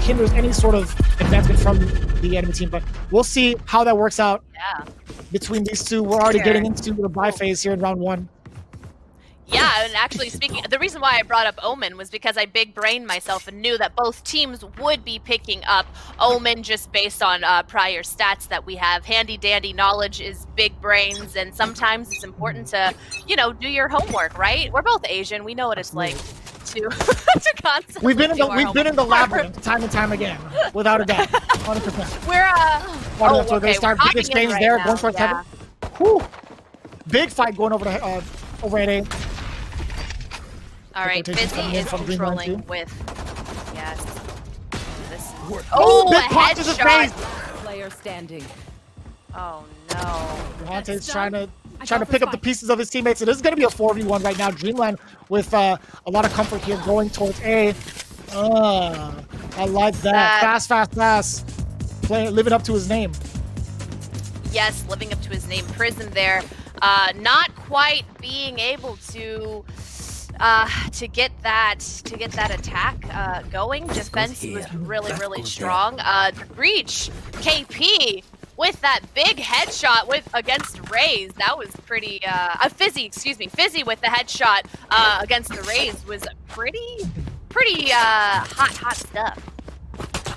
hinders any sort of advancement from the enemy team. But we'll see how that works out between these two. We're already getting into the bye phase here in round 1. Yeah, and actually speaking, the reason why I brought up Omen was because I big brained myself and knew that both teams would be picking up Omen just based on prior stats that we have. Handy dandy knowledge is big brains, and sometimes it's important to, you know, do your homework, right? We're both Asian. We know what it's like to to constantly We've been in the labyrinth time and time again, without a doubt, 100%. We're so they start big exchange right there, now, going towards heaven. Whew. Big fight going over to over at A. All right, Fizzy is controlling with, yes. This. Oh, a big pop to the face. Player standing. Oh no. Dehante's trying to pick up the pieces of his teammates. It is going to be a 4v1 right now. Dreamland with a lot of comfort here, going towards A. I like that. Fast. Living up to his name. Yes, living up to his name. PRISM there, not quite being able to get that attack going. Defense was really strong. The breach, KP with that big headshot against Raze. That was pretty Fizzy with the headshot against the Raze was pretty hot stuff.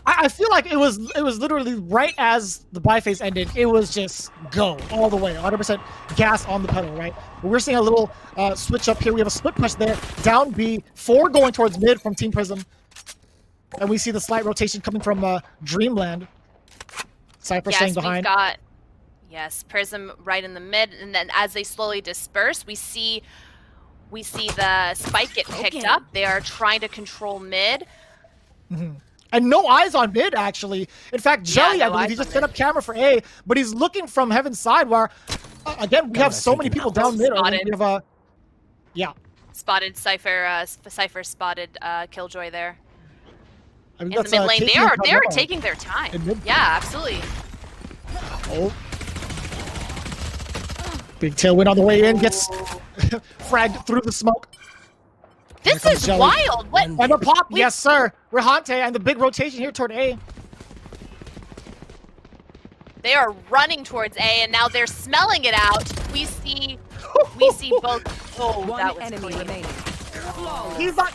I feel like it was literally right as the bye phase ended, it was just go all the way, 100% gas on the pedal, right? But we're seeing a little switch up here. We have a split push there, down B, 4 going towards mid from Team PRISM. And we see the slight rotation coming from Dreamland. Cypher staying behind. Yes, PRISM right in the mid, and then as they slowly disperse, we see the spike get picked up. They are trying to control mid. And no eyes on mid, actually. In fact, Jelly, I believe, he just set up camera for A, but he's looking from Heaven's side where, again, we have so many people down mid. We have Spotted Cypher, Cypher spotted Killjoy there. I mean, in the mid lane, they are taking their time. Yeah, absolutely. Oh. Big tailwind on the way in, gets fragged through the smoke. This is wild. What? And the pop, yes, sir. Rehante and the big rotation here toward A. They are running towards A, and now they're smelling it out. We see both. Oh, that was enemy remaining. He's not,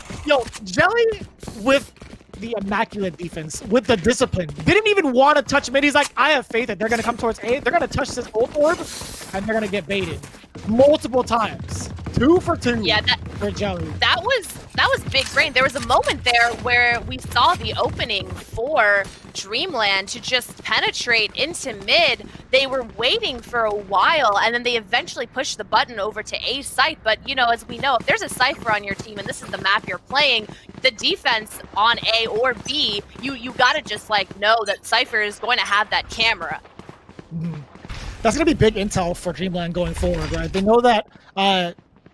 Jelly with the immaculate defense, with the discipline. Didn't even want to touch mid. He's like, I have faith that they're going to come towards A. They're going to touch this ult orb, and they're going to get baited multiple times. 2 for 2 for Jelly. That was big brain. There was a moment there where we saw the opening for Dreamland to just penetrate into mid. They were waiting for a while, and then they eventually pushed the button over to A site. But, you know, as we know, if there's a Cypher on your team and this is the map you're playing, the defense on A or B, you gotta just, like, know that Cypher is going to have that camera. That's going to be big intel for Dreamland going forward, right? They know that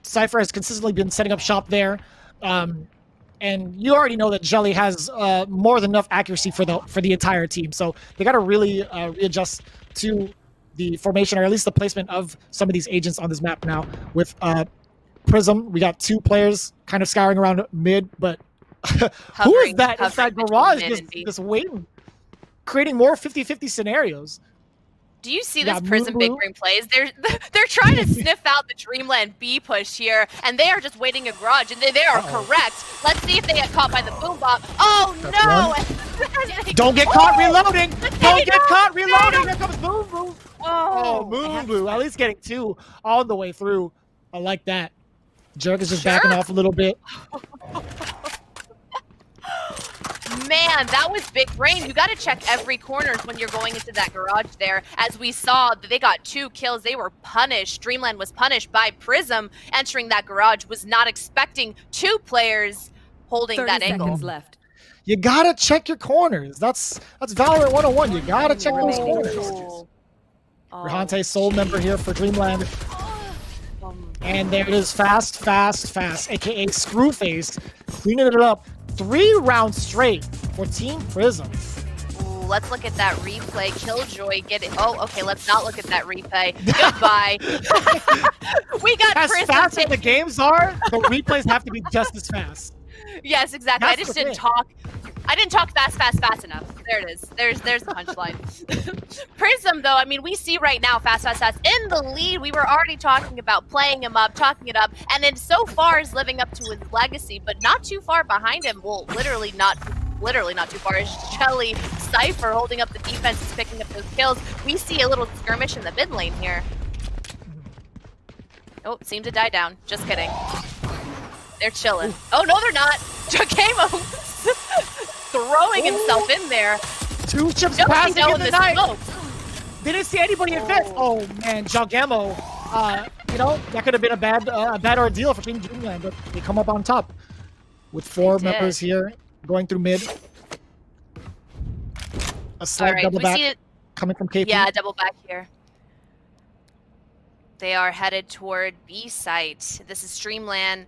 Cypher has consistently been setting up shop there. And you already know that Jelly has more than enough accuracy for the entire team. So they got to really readjust to the formation, or at least the placement of some of these agents on this map now. With PRISM, we got 2 players kind of scouring around mid, but who is that inside Garage just waiting, creating more 50-50 scenarios? Do you see this PRISM big brain plays? They're trying to sniff out the Dreamland B push here, and they are just waiting a garage, and they are correct. Let's see if they get caught by the boom bop. Oh no! Don't get caught reloading! Don't get caught reloading! Here comes Moon Blue! Oh, Moon Blue, at least getting 2 all the way through. I like that. Jerk is just backing off a little bit. Man, that was big brain. You got to check every corner when you're going into that garage there. As we saw, they got 2 kills. They were punished. Dreamland was punished by PRISM entering that garage. Was not expecting 2 players holding that angle. 30 seconds left. You got to check your corners. That's Valorant 101. You got to check those corners. Rehante, sole member here for Dreamland. And there it is. Fast, aka Screwface, cleaning it up. 3 rounds straight for Team PRISM. Ooh, let's look at that replay. Killjoy get it. Oh, okay, let's not look at that replay. Goodbye. We got as PRISM. Fast as the games are, the replays have to be just as fast. Yes, exactly. That's I just didn't talk. I didn't talk fast enough. There it is. There's the punchline. Prism, though, I mean, we see right now fast in the lead. We were already talking about playing him up, talking it up, and then so far is living up to his legacy, but not too far behind him. Well, literally not too far. Is Shelly Cypher holding up the defense, is picking up those kills. We see a little skirmish in the mid lane here. Oh, seemed to die down. Just kidding. They're chilling. Oh, no, they're not. Jakemo throwing himself in there. 2 chips passing in the night. They didn't see anybody in fifth. Oh man, Jakemo. You know, that could have been a bad ordeal for Team Dreamland, but they come up on top with 4 members here going through mid. A slight double back coming from KP. Yeah, double back here. They are headed toward B site. This is Dreamland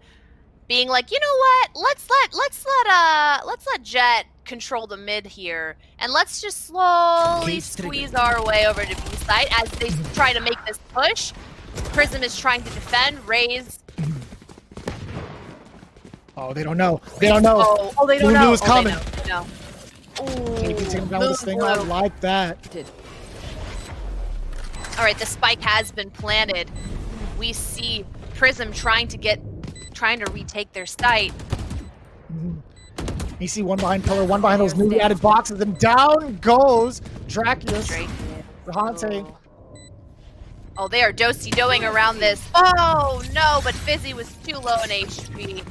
being like, you know what? Let's let Jet control the mid here, and let's just slowly squeeze our way over to B site as they try to make this push. Prism is trying to defend. Raze. Oh, they don't know. They don't know. Oh, they don't know. Lulu's coming. They know. KP taking down with this thing. I like that. All right, the spike has been planted. We see Prism trying to retake their site. You see one behind pillar, one behind those newly added boxes, and down goes Draculus. Rahante. Oh, they are do-si-doing around this. Oh, no, but Fizzy was too low in HP.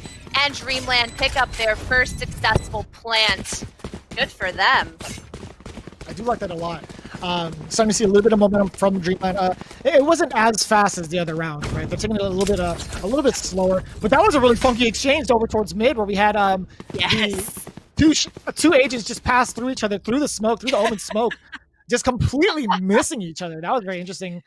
And Dreamland pick up their first successful plant. Good for them. I do like that a lot. Starting to see a little bit of momentum from Dreamland. It wasn't as fast as the other round, right? They're taking it a little bit slower. But that was a really funky exchange over towards mid, where we had the two agents just pass through each other through the Omen smoke, just completely missing each other. That was very interesting.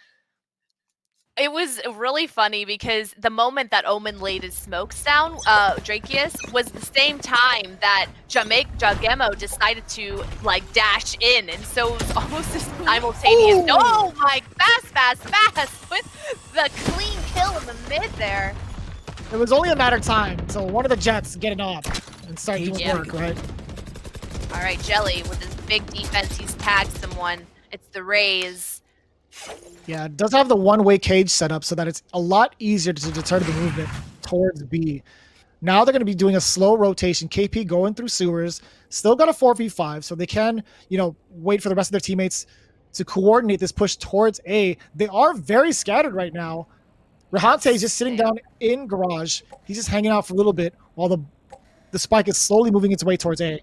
It was really funny because the moment that Omen laid his smokes down, Drakius, was the same time that Jakemo decided to like dash in, and so it was almost a simultaneous. Ooh. Oh my! Fast with the clean kill in the mid there. It was only a matter of time until one of the Jets get it off and start doing work, right? All right, Jelly with his big defense, he's tagged someone. It's the Raze. Yeah, it does have the one-way cage set up so that it's a lot easier to deter the movement towards B. Now they're going to be doing a slow rotation. KP going through sewers, still got a 4v5, so they can, you know, wait for the rest of their teammates to coordinate this push towards A. They are very scattered right now. Rahante is just sitting down in garage. He's just hanging out for a little bit while the spike is slowly moving its way towards A.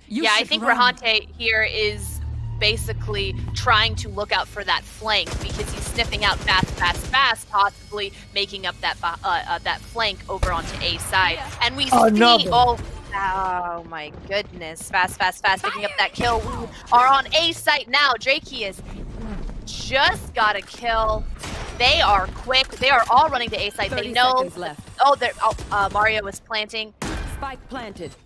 Yeah, I think Rahante here is basically trying to look out for that flank because he's sniffing out fast, possibly making up that that flank over onto A side. And we see, oh my goodness, fast, picking up that kill. We are on A site now. Drakius just got a kill. They are quick. They are all running to A site. They know. Left. Oh, Mario was planting. Spike planted.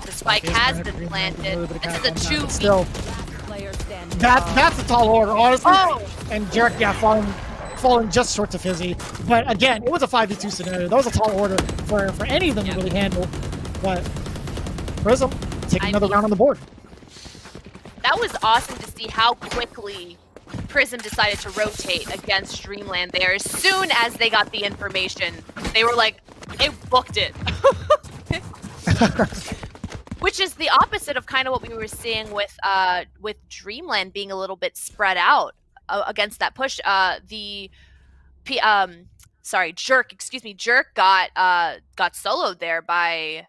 The spike has been planted. This is a 2v. Still, that's a tall order, honestly. And Jarek, yeah, falling just short to Fizzy. But again, it was a 5v2 scenario. That was a tall order for any of them to really handle. But Prism taking another round on the board. That was awesome to see how quickly Prism decided to rotate against Dreamland there. As soon as they got the information, they were like, they booked it. Which is the opposite of kind of what we were seeing with Dreamland being a little bit spread out against that push. Jerk got soloed there by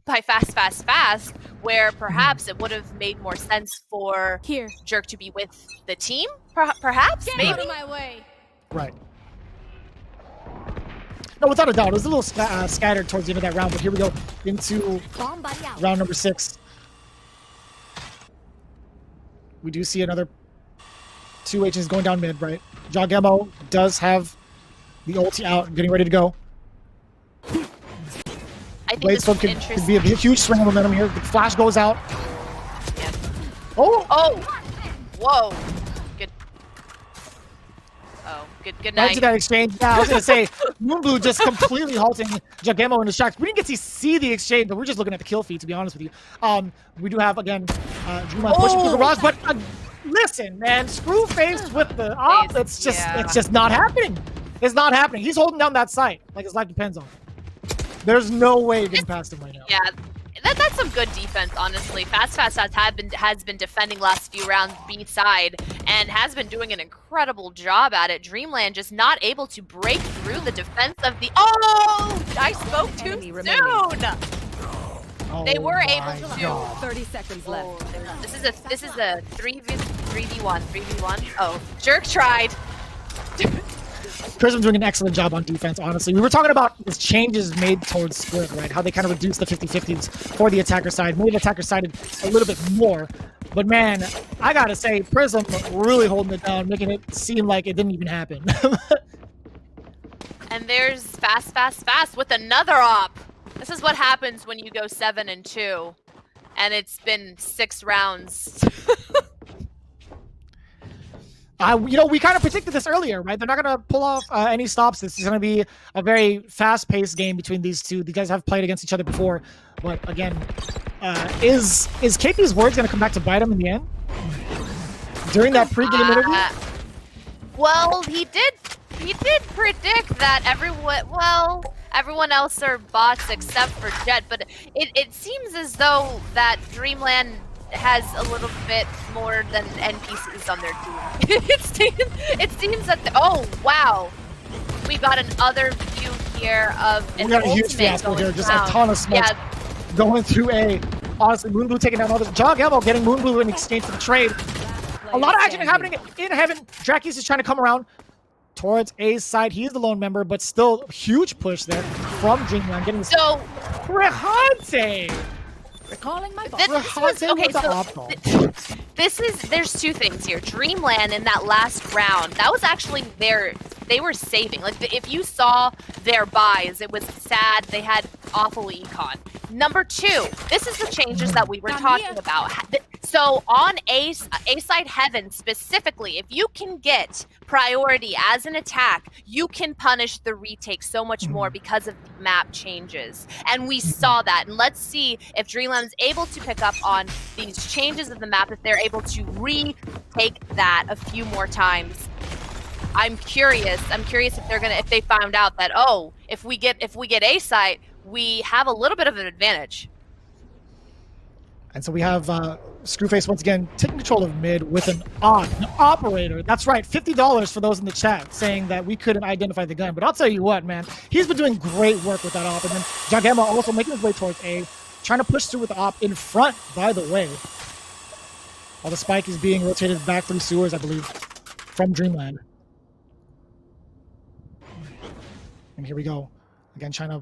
fast, where perhaps it would have made more sense for Jerk to be with the team. Perhaps, maybe. Get out of my way. Right. No, without a doubt, it was a little scattered towards the end of that round, but here we go into round number 6. We do see another 2 agents going down mid, right? Jakemo does have the ulti out, getting ready to go. I think this is could be a huge swing of momentum here. The flash goes out. Yeah. Oh! Whoa! Good. Good Right to night. that exchange. Yeah, I was gonna say Moonblue just completely halting Jagemo in his tracks. We didn't get to see the exchange, but we're just looking at the kill feed, to be honest with you. We do have again Dreamland pushing through garage, but listen, man, Screwface with the op. It's just not happening. It's not happening. He's holding down that site like his life depends on it. There's no way getting past him right now. Yeah. That's some good defense, honestly. Fast has been defending last few rounds B side and has been doing an incredible job at it. Dreamland just not able to break through the defense of the. Oh, I spoke too soon. Oh, they were able to. God. 30 seconds left. This is a 3v1. Oh, Jerk tried. Prism's doing an excellent job on defense, honestly. We were talking about his changes made towards split, right? How they kind of reduced the 50-50s for the attacker side, made the attacker side a little bit more. But man, I gotta say, Prism really holding it down, making it seem like it didn't even happen. And there's Fast with another op. This is what happens when you go 7-2, and it's been 6 rounds. You know, we kind of predicted this earlier, right? They're not going to pull off any stops. This is going to be a very fast-paced game between these two. These guys have played against each other before. But again, is KP's words going to come back to bite him in the end? During that pregame interview? Well, he did predict that everyone else are bots except for Jet, but it seems as though that Dreamland has a little bit more than NPCs on their team. it seems that oh wow, we got another view here of an we got a huge fiasco here, just a ton of smoke going through A. Honestly, Moonblue taking down others. Jagemo getting Moonblue in exchange for the trade. A lot of action happening in heaven. Drakis is trying to come around towards A's side. He is the lone member, but still huge push there from Dreamland getting so Rehante. Recalling my there's two things here. Dreamland in that last round, that was actually they were saving. Like if you saw their buys, it was sad. They had awful econ. Number 2, this is the changes that we were talking about. So on A side heaven specifically, if you can get priority as an attack, you can punish the retake so much more because of the map changes. And we saw that. And let's see if Dreamland's able to pick up on these changes of the map, if they're able to retake that a few more times. I'm curious if they found out that, oh, if we get A site, we have a little bit of an advantage. And so we have Screwface once again taking control of mid with an operator. That's right, $50 for those in the chat saying that we couldn't identify the gun. But I'll tell you what, man, he's been doing great work with that op. And then Jagemo also making his way towards A, trying to push through with the op in front, by the way. While the spike is being rotated back through sewers, I believe, from Dreamland. And here we go. Again, trying to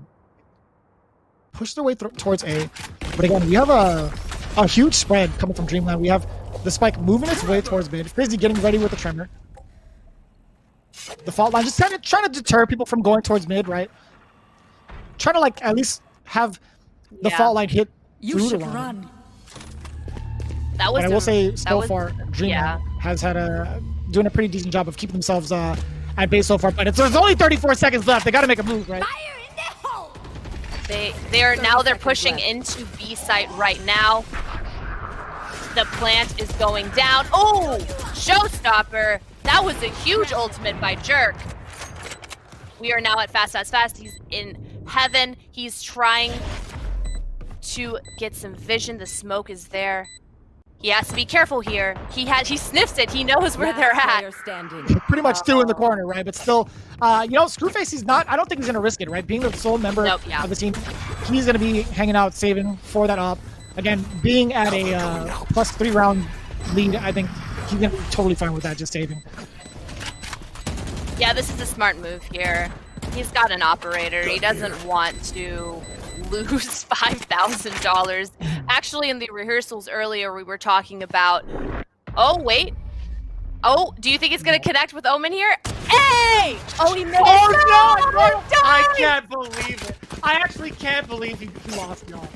push their way towards A. But again, we have a huge spread coming from Dreamland. We have the spike moving its way towards mid. Frizzy getting ready with the tremor. The fault line just kind of trying to deter people from going towards mid, right? Trying to like at least have the fault line hit through the line. That was. But I will say, so far, Dreamland has had doing a pretty decent job of keeping themselves at base so far. But there's only 34 seconds left. They got to make a move, right? They're pushing into B site right now. The plant is going down. Oh, showstopper! That was a huge ultimate by Jerk. We are now at fast. He's in heaven. He's trying to get some vision. The smoke is there. He has to be careful here. He sniffs it. He knows where they're at. Pretty much two in the corner, right? But still, Screwface, I don't think he's going to risk it, right? Being the sole member of the team, he's going to be hanging out, saving for that op. Again, being at a +3 round lead, I think he's going to be totally fine with that, just saving. Yeah, this is a smart move here. He's got an operator. He doesn't want to lose $5,000. Actually, in the rehearsals earlier, we were talking about. Oh wait. Oh, do you think it's gonna connect with Omen here? Hey! Oh, he missed. Oh no! I can't believe it. I actually can't believe he lost, y'all.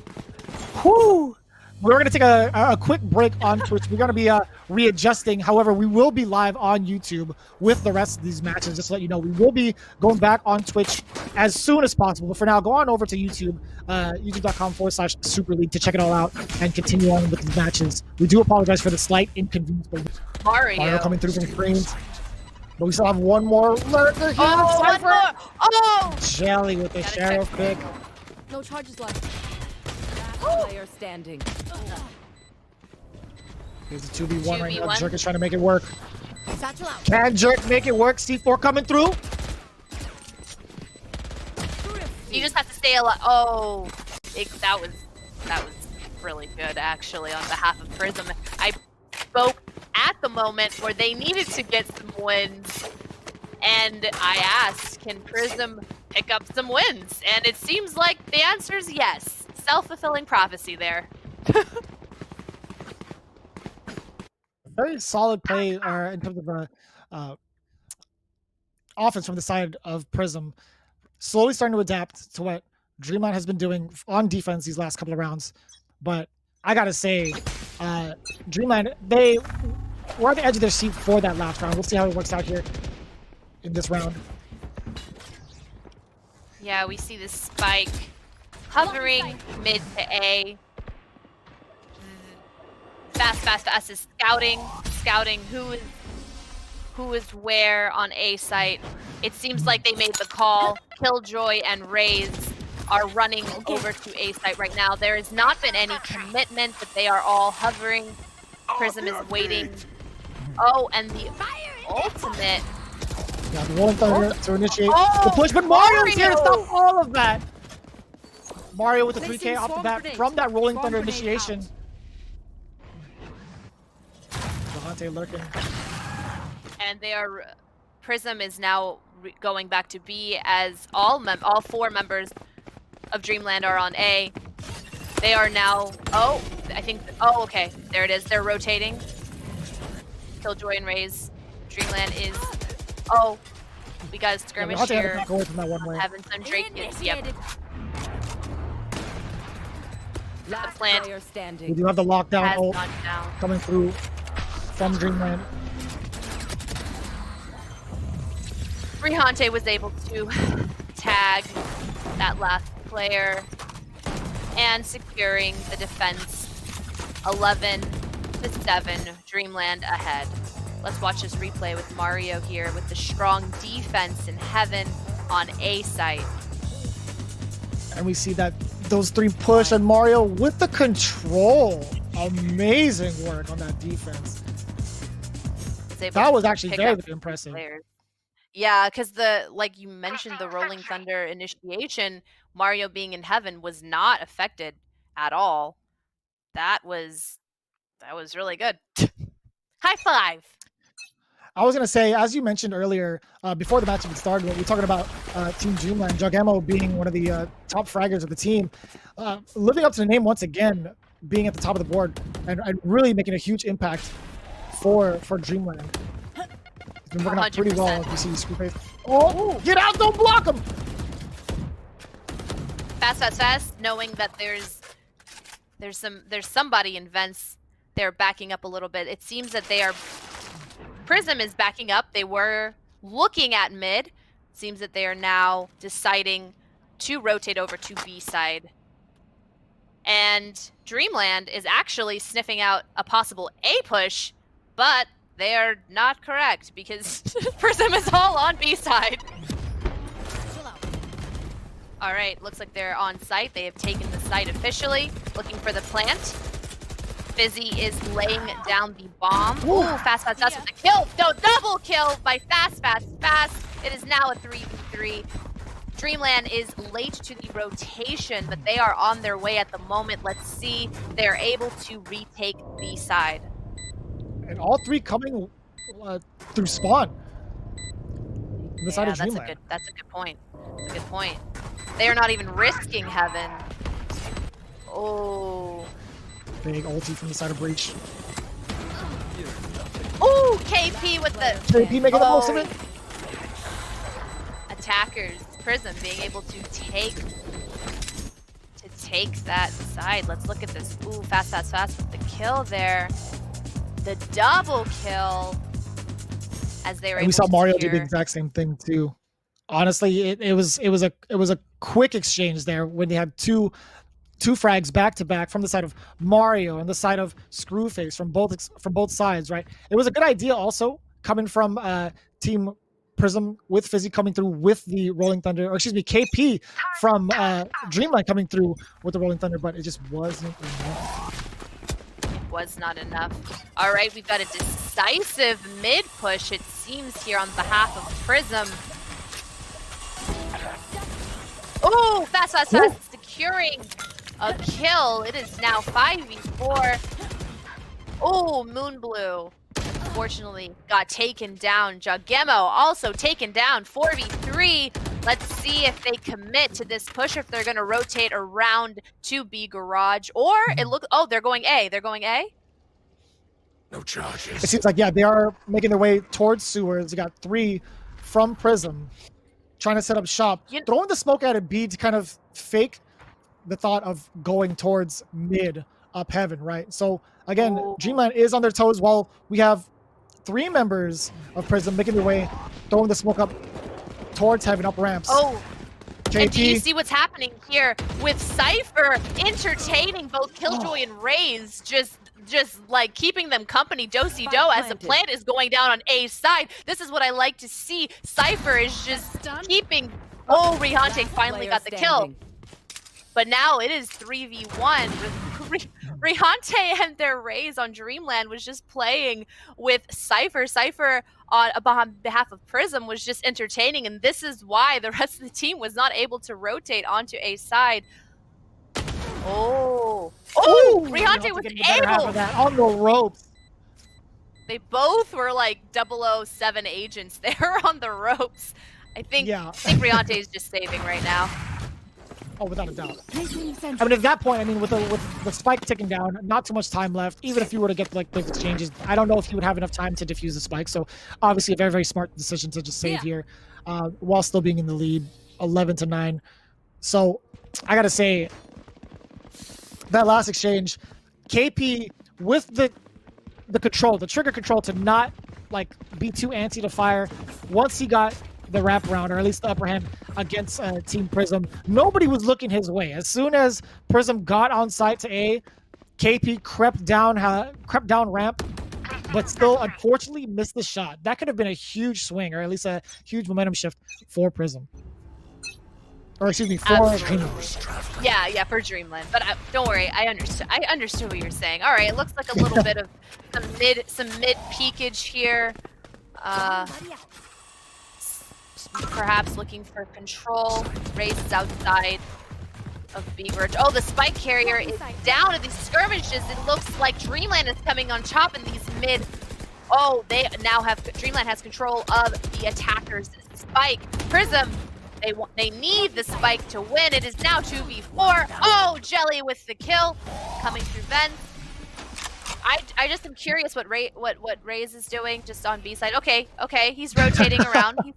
Whew. We're going to take a quick break on Twitch. We're going to be readjusting. However, we will be live on YouTube with the rest of these matches. Just to let you know, we will be going back on Twitch as soon as possible. But for now, go on over to YouTube, youtube.com/Super League to check it all out and continue on with these matches. We do apologize for the slight inconvenience. But Mario coming through from screens. But we still have one more lurker here. Oh, one more. Oh! Jelly with the Sheriff pick. No charges left. Last player standing. Here's a 2v1 right now. 2v1. Jerk is trying to make it work. Satchel out. Can Jerk make it work? C4 coming through. You just have to stay alive. Oh, that was really good actually on behalf of Prism. I spoke at the moment where they needed to get some wins, and I asked, can Prism pick up some wins? And it seems like the answer is yes. Self-fulfilling prophecy there. Very solid play in terms of offense from the side of Prism. Slowly starting to adapt to what DREAMLAND has been doing on defense these last couple of rounds. But I gotta say, DREAMLAND, they were at the edge of their seat for that last round. We'll see how it works out here in this round. Yeah, we see this spike hovering mid to A. Fast is scouting who is where on A site. It seems like they made the call. Killjoy and Raze are running over to A site right now. There has not been any commitment, but they are all hovering. Prism is waiting. Oh, and the ultimate. Yeah, the rolling thunder to initiate the push, but Mario's here to stop all of that. Mario with the 3K off the bat from that rolling thunder initiation. Valorant lurking. And they are. Prism is now going back to B as all four members of DREAMLAND are on A. They are now. Oh, I think. Oh, okay. There it is. They're rotating. Killjoy and Raze. DREAMLAND is. Oh, we got a skirmish here. Having some Drake. Yep. Last plant. player standing. We do have the lockdown ult down. coming through from DREAMLAND. Rihante was able to tag that last player and securing the defense 11-7, DREAMLAND ahead. Let's watch this replay with Mario here with the strong defense in heaven on A site. And we see that those three push and Mario with the control. Amazing work on that defense. That was actually very impressive. Players. Yeah, because like you mentioned, the Rolling Thunder initiation, Mario being in heaven was not affected at all. That was really good. High five. I was gonna say, as you mentioned earlier, before the match even started, we were talking about Team DREAMLAND, Jugemo being one of the top fraggers of the team, living up to the name once again, being at the top of the board and really making a huge impact for DREAMLAND. It's been working out pretty well. You see Screwface. Oh, get out! Don't block him! Fast, knowing that there's somebody in vents. They're backing up a little bit. It seems that Prism is backing up. They were looking at mid. Seems that they are now deciding to rotate over to B side. And DREAMLAND is actually sniffing out a possible A push, but they are not correct because Prism is all on B side. All right, looks like they're on site. They have taken the site officially, looking for the plant. Fizzy is laying down the bomb. Ooh, Fast with the kill. No, double kill by Fast. It is now a 3v3. DREAMLAND is late to the rotation, but they are on their way at the moment. Let's see. They're able to retake B side. And all three coming through spawn. The side of DREAMLAND. That's a good point. That's a good point. They are not even risking heaven. Oh. Big ulti from the side of Breach. Ooh, KP with the... KP making the most of it. Attackers, Prism being able to take take that side. Let's look at this. Ooh, fast with the kill there. The double kill as they were And able we saw to Mario do secure. the exact same thing too. Honestly, it was a quick exchange there when they had two frags back to back from the side of Mario and the side of Screwface from both sides, right? It was a good idea also coming from Team Prism with Fizzy coming through with the Rolling Thunder, or excuse me, KP from Dreamland coming through with the Rolling Thunder, but it just wasn't enough. Was not enough. All right, we've got a decisive mid push, it seems, here on behalf of Prism. Oh, fast, securing a kill. It is now 5v4. Oh, Moonblue, unfortunately, got taken down. Jagemo also taken down, 4v3. Let's see if they commit to this push, if they're going to rotate around to B garage, or it looks, oh, they're going A. They're going A? No charges. It seems like, yeah, they are making their way towards sewers. They got 3 from Prism trying to set up shop, throwing the smoke at a B to kind of fake the thought of going towards mid up heaven, right? So again, Dreamland is on their toes while we have 3 members of Prism making their way, throwing the smoke up towards heaven, up ramps. Oh, KP. and do you see what's happening here with Cypher entertaining both Killjoy and Raze, just like keeping them company, do-si-do, as the plant is going down on A's side. This is what I like to see. Cypher is just keeping. Oh, Rihante finally got the kill. But now it is 3v1. Rihante and their Raze on Dreamland was just playing with Cypher. Cypher on behalf of Prism was just entertaining, and this is why the rest of the team was not able to rotate onto a side. Oh, Rihante was able. Of that on the ropes. They both were like 007 agents there on the ropes. I think Rihante is just saving right now. Oh, without a doubt. I mean, at that point, I mean, with the spike ticking down, not too much time left. Even if you were to get like those exchanges, I don't know if you would have enough time to defuse the spike. So obviously, a very, very smart decision to just save here, while still being in the lead, 11-9. So I gotta say, that last exchange, KP with the control, the trigger control to not like be too antsy to fire. Once he got the wraparound, or at least the upper hand against Team Prism, nobody was looking his way. As soon as Prism got on site to A, KP crept down ramp, but still unfortunately missed the shot. That could have been a huge swing, or at least a huge momentum shift for Prism. Or excuse me, for Dreamland. Yeah, for Dreamland. But don't worry, I understood what you're saying. All right, it looks like a little bit of some mid peekage here. Perhaps looking for control. Raze is outside of B garage. Oh, the spike carrier is down in these skirmishes. It looks like Dreamland is coming on top in these mid. Oh, they now have Dreamland has control of the attackers' spike. Prism. They need the spike to win. It is now 2v4. Oh, Jelly with the kill, coming through vents. I just am curious what Raze is doing just on B side. Okay, he's rotating around. He's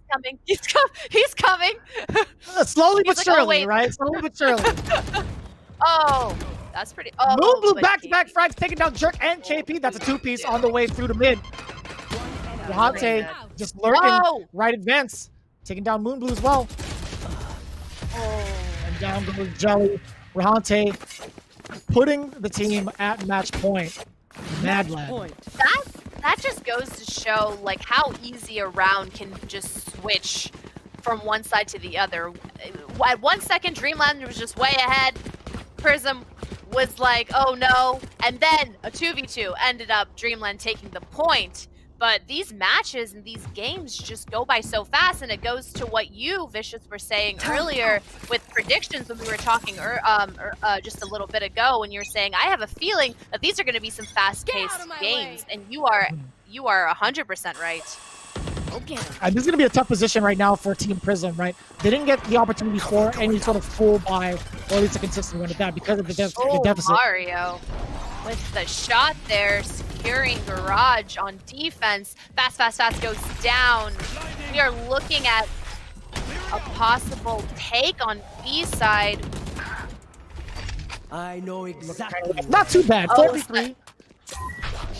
coming. Slowly but surely, right? Slowly but surely. Oh, that's pretty. Oh, Moonblue back-to-back frags taking down Jerk and KP. That's a 2-piece on the way through to mid. Rihante just lurking right advance, taking down Moonblue as well. And down goes Jelly. Rihante putting the team at match point. Madland. That just goes to show like how easy a round can just switch from one side to the other. At 1 second, Dreamland was just way ahead. Prism was like, oh no. And then a 2v2 ended up Dreamland taking the point. But these matches and these games just go by so fast, and it goes to what you, Vicious, were saying earlier with predictions when we were talking just a little bit ago, when you were saying, I have a feeling that these are going to be some fast-paced games, and you are 100% right. Okay. This is going to be a tough position right now for Team Prism, right? They didn't get the opportunity for any sort of full buy, or at least a consistent one at that, because of the deficit. Mario with the shot there, securing garage on defense. Fast goes down. We are looking at a possible take on B side. I know exactly. Not too bad. Oh, 4v3.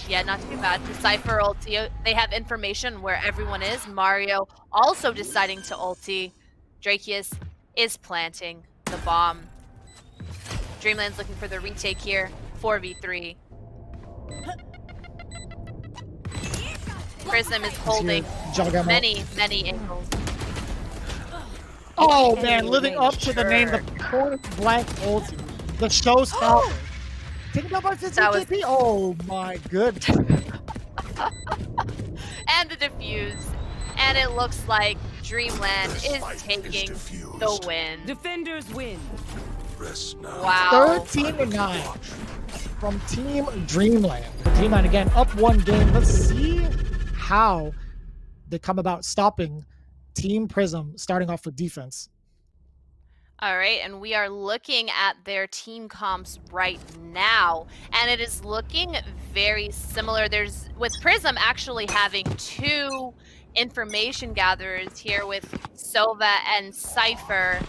Yeah, not too bad. The Cypher ulti, they have information where everyone is. Mario also deciding to ulti. Drakius is planting the bomb. Dreamland's looking for the retake here. 4v3. Prism is holding Juggernaut. many angles. Oh man, living up to the name, the point blank ulti, the showstopper. Taking down by 15 That was- KP. Oh my goodness. And the defuse. And it looks like Dreamland This is fight is taking diffused. the win. Defenders win. Rest now. Wow. 13-9 from Team Dreamland. Dreamland again up one game. Let's see how they come about stopping Team Prism starting off with defense. All right, and we are looking at their team comps right now, and it is looking very similar. There's with Prism actually having two information gatherers here with Sova and Cypher,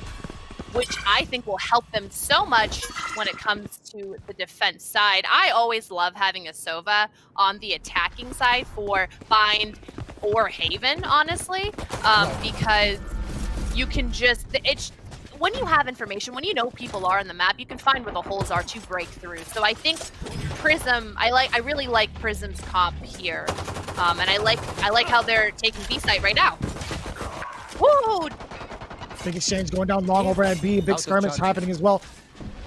which I think will help them so much when it comes to the defense side. I always love having a Sova on the attacking side for Bind or Haven, honestly, because you can just when you have information, when you know people are on the map, you can find where the holes are to break through. So I think Prism, I really like Prism's comp here, and I like how they're taking B site right now. Woo! Big exchange going down long over at B. Big skirmish happening as well.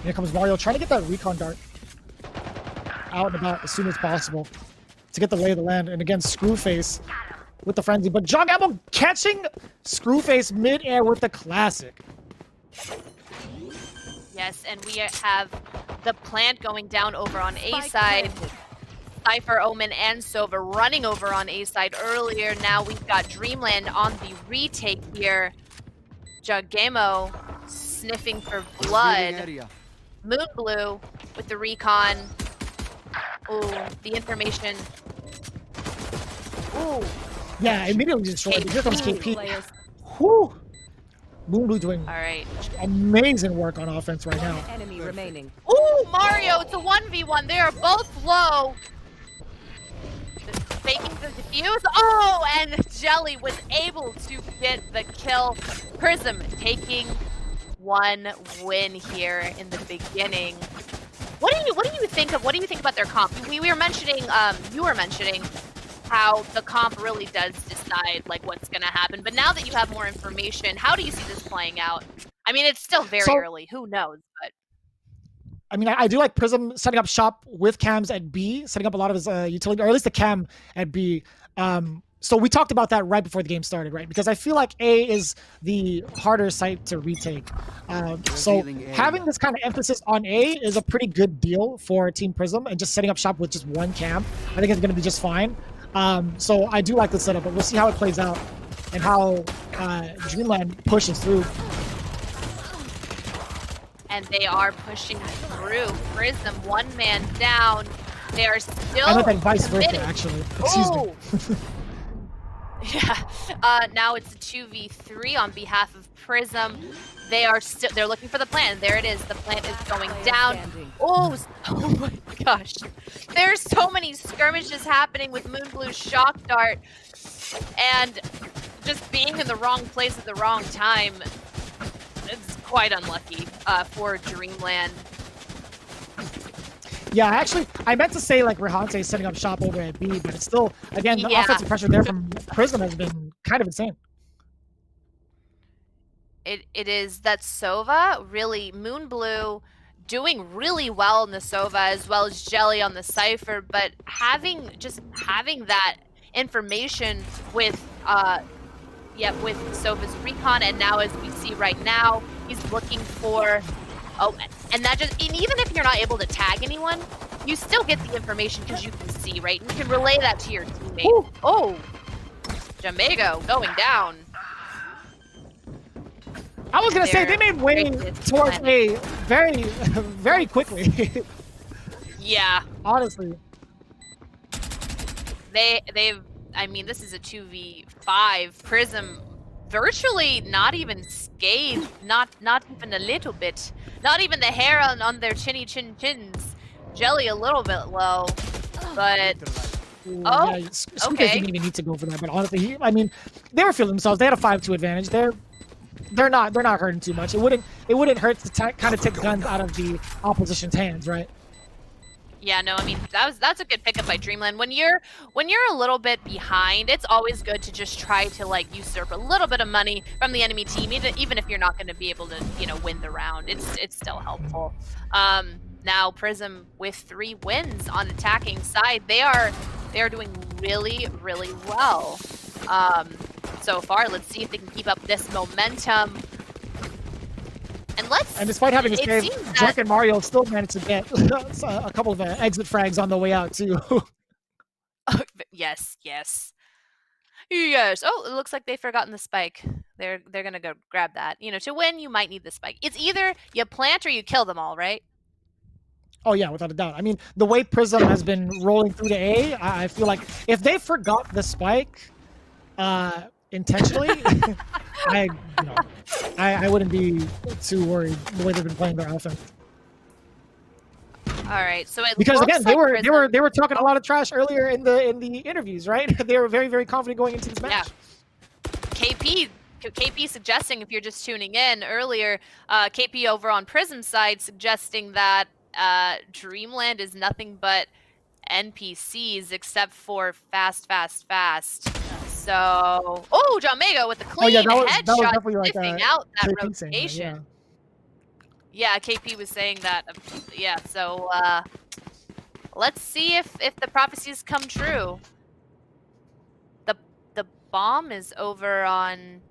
Here comes Mario trying to get that recon dart out and about as soon as possible to get the lay of the land. And again, Screwface with the frenzy, but John Gamble catching Screwface mid-air with the classic. Yes, and we have the plant going down over on A side. Cypher, Omen, and Sova running over on A side earlier. Now we've got Dreamland on the retake here. Jugamo sniffing for blood. Moonblue with the recon. Ooh, the information. Ooh. Yeah, immediately destroyed. Here comes KP. Players. Whew. Moonblue doing All right. amazing work on offense right now. Enemy remaining. Ooh, Mario, it's a 1v1. They are both low. Faking the defuse. Oh, and Jelly was able to get the kill. Prism taking one win here in the beginning. What do you think about their comp? We were mentioning, you were mentioning how the comp really does decide like what's gonna happen. But now that you have more information, how do you see this playing out? I mean, it's still very early. Who knows? But I mean, I do like Prism setting up shop with cams at B, setting up a lot of his utility, or at least the cam at B. So we talked about that right before the game started, right? Because I feel like A is the harder site to retake. So having this kind of emphasis on A is a pretty good deal for Team Prism, and just setting up shop with just one cam, I think it's going to be just fine. So I do like the setup, but we'll see how it plays out and how Dreamland pushes through. And they are pushing through. Prism, one man down. They are still. I like that vice versa, committed. actually. Excuse me. Yeah. Now it's a 2v3 on behalf of Prism. They're looking for the plant. There it is. The plant is going down. Oh my gosh. There's so many skirmishes happening with Moonblue's shock dart. And just being in the wrong place at the wrong time. It's quite unlucky for Dreamland. Yeah, actually, I meant to say like Rehante setting up shop over at B, but it's still, again, the Yeah. offensive pressure there from Prism has been kind of insane. It is that Sova, really, Moonblue doing really well in the Sova as well as Jelly on the Cypher, but having that information with with Sova's recon, and now as we see right now, he's looking for and even if you're not able to tag anyone, you still get the information because you can see, right? And you can relay that to your teammate. Ooh. Oh, Jamago going down. I was gonna say they made way Drakius towards A very, very quickly. Yeah. Honestly, I mean, this is a 2v5. Prism virtually not even scathed, not even a little bit, not even the hair on their chins. Jelly a little bit low, but Ooh, Oh, yeah, Squeakers okay. didn't even need to go for that, but honestly, I mean, they were feeling themselves. They had a 5-2 advantage. They're not hurting too much. It wouldn't hurt to kind of take guns out of the opposition's hands, right? yeah, no, I mean that's a good pickup by Dreamland. When you're a little bit behind, it's always good to just try to like usurp a little bit of money from the enemy team, even if you're not going to be able to, you know, win the round. It's still helpful. Now Prism with 3 wins on attacking side. They are doing really well so far. Let's see if they can keep up this momentum. And despite having a save, seems Jack that and Mario still managed to get a couple of exit frags on the way out too. yes. Oh, it looks like they've forgotten the spike. They're gonna go grab that. You know, to win, you might need the spike. It's either you plant or you kill them all, right? Oh yeah, without a doubt. I mean, the way Prism has been rolling through to A, I feel like if they forgot the spike intentionally, I wouldn't be too worried the way they've been playing their offense. All right, so it Because looks again, like they were talking a lot of trash earlier in the interviews, right? They were very confident going into this match. Yeah. KP suggesting, if you're just tuning in earlier, KP over on Prism side suggesting that Dreamland is nothing but NPCs except for fast. So, oh, John Mago with the clean that was headshot, definitely like sniffing out that KP saying that, rotation. Yeah, KP was saying that. Yeah, so let's see if the prophecies come true. The bomb is over on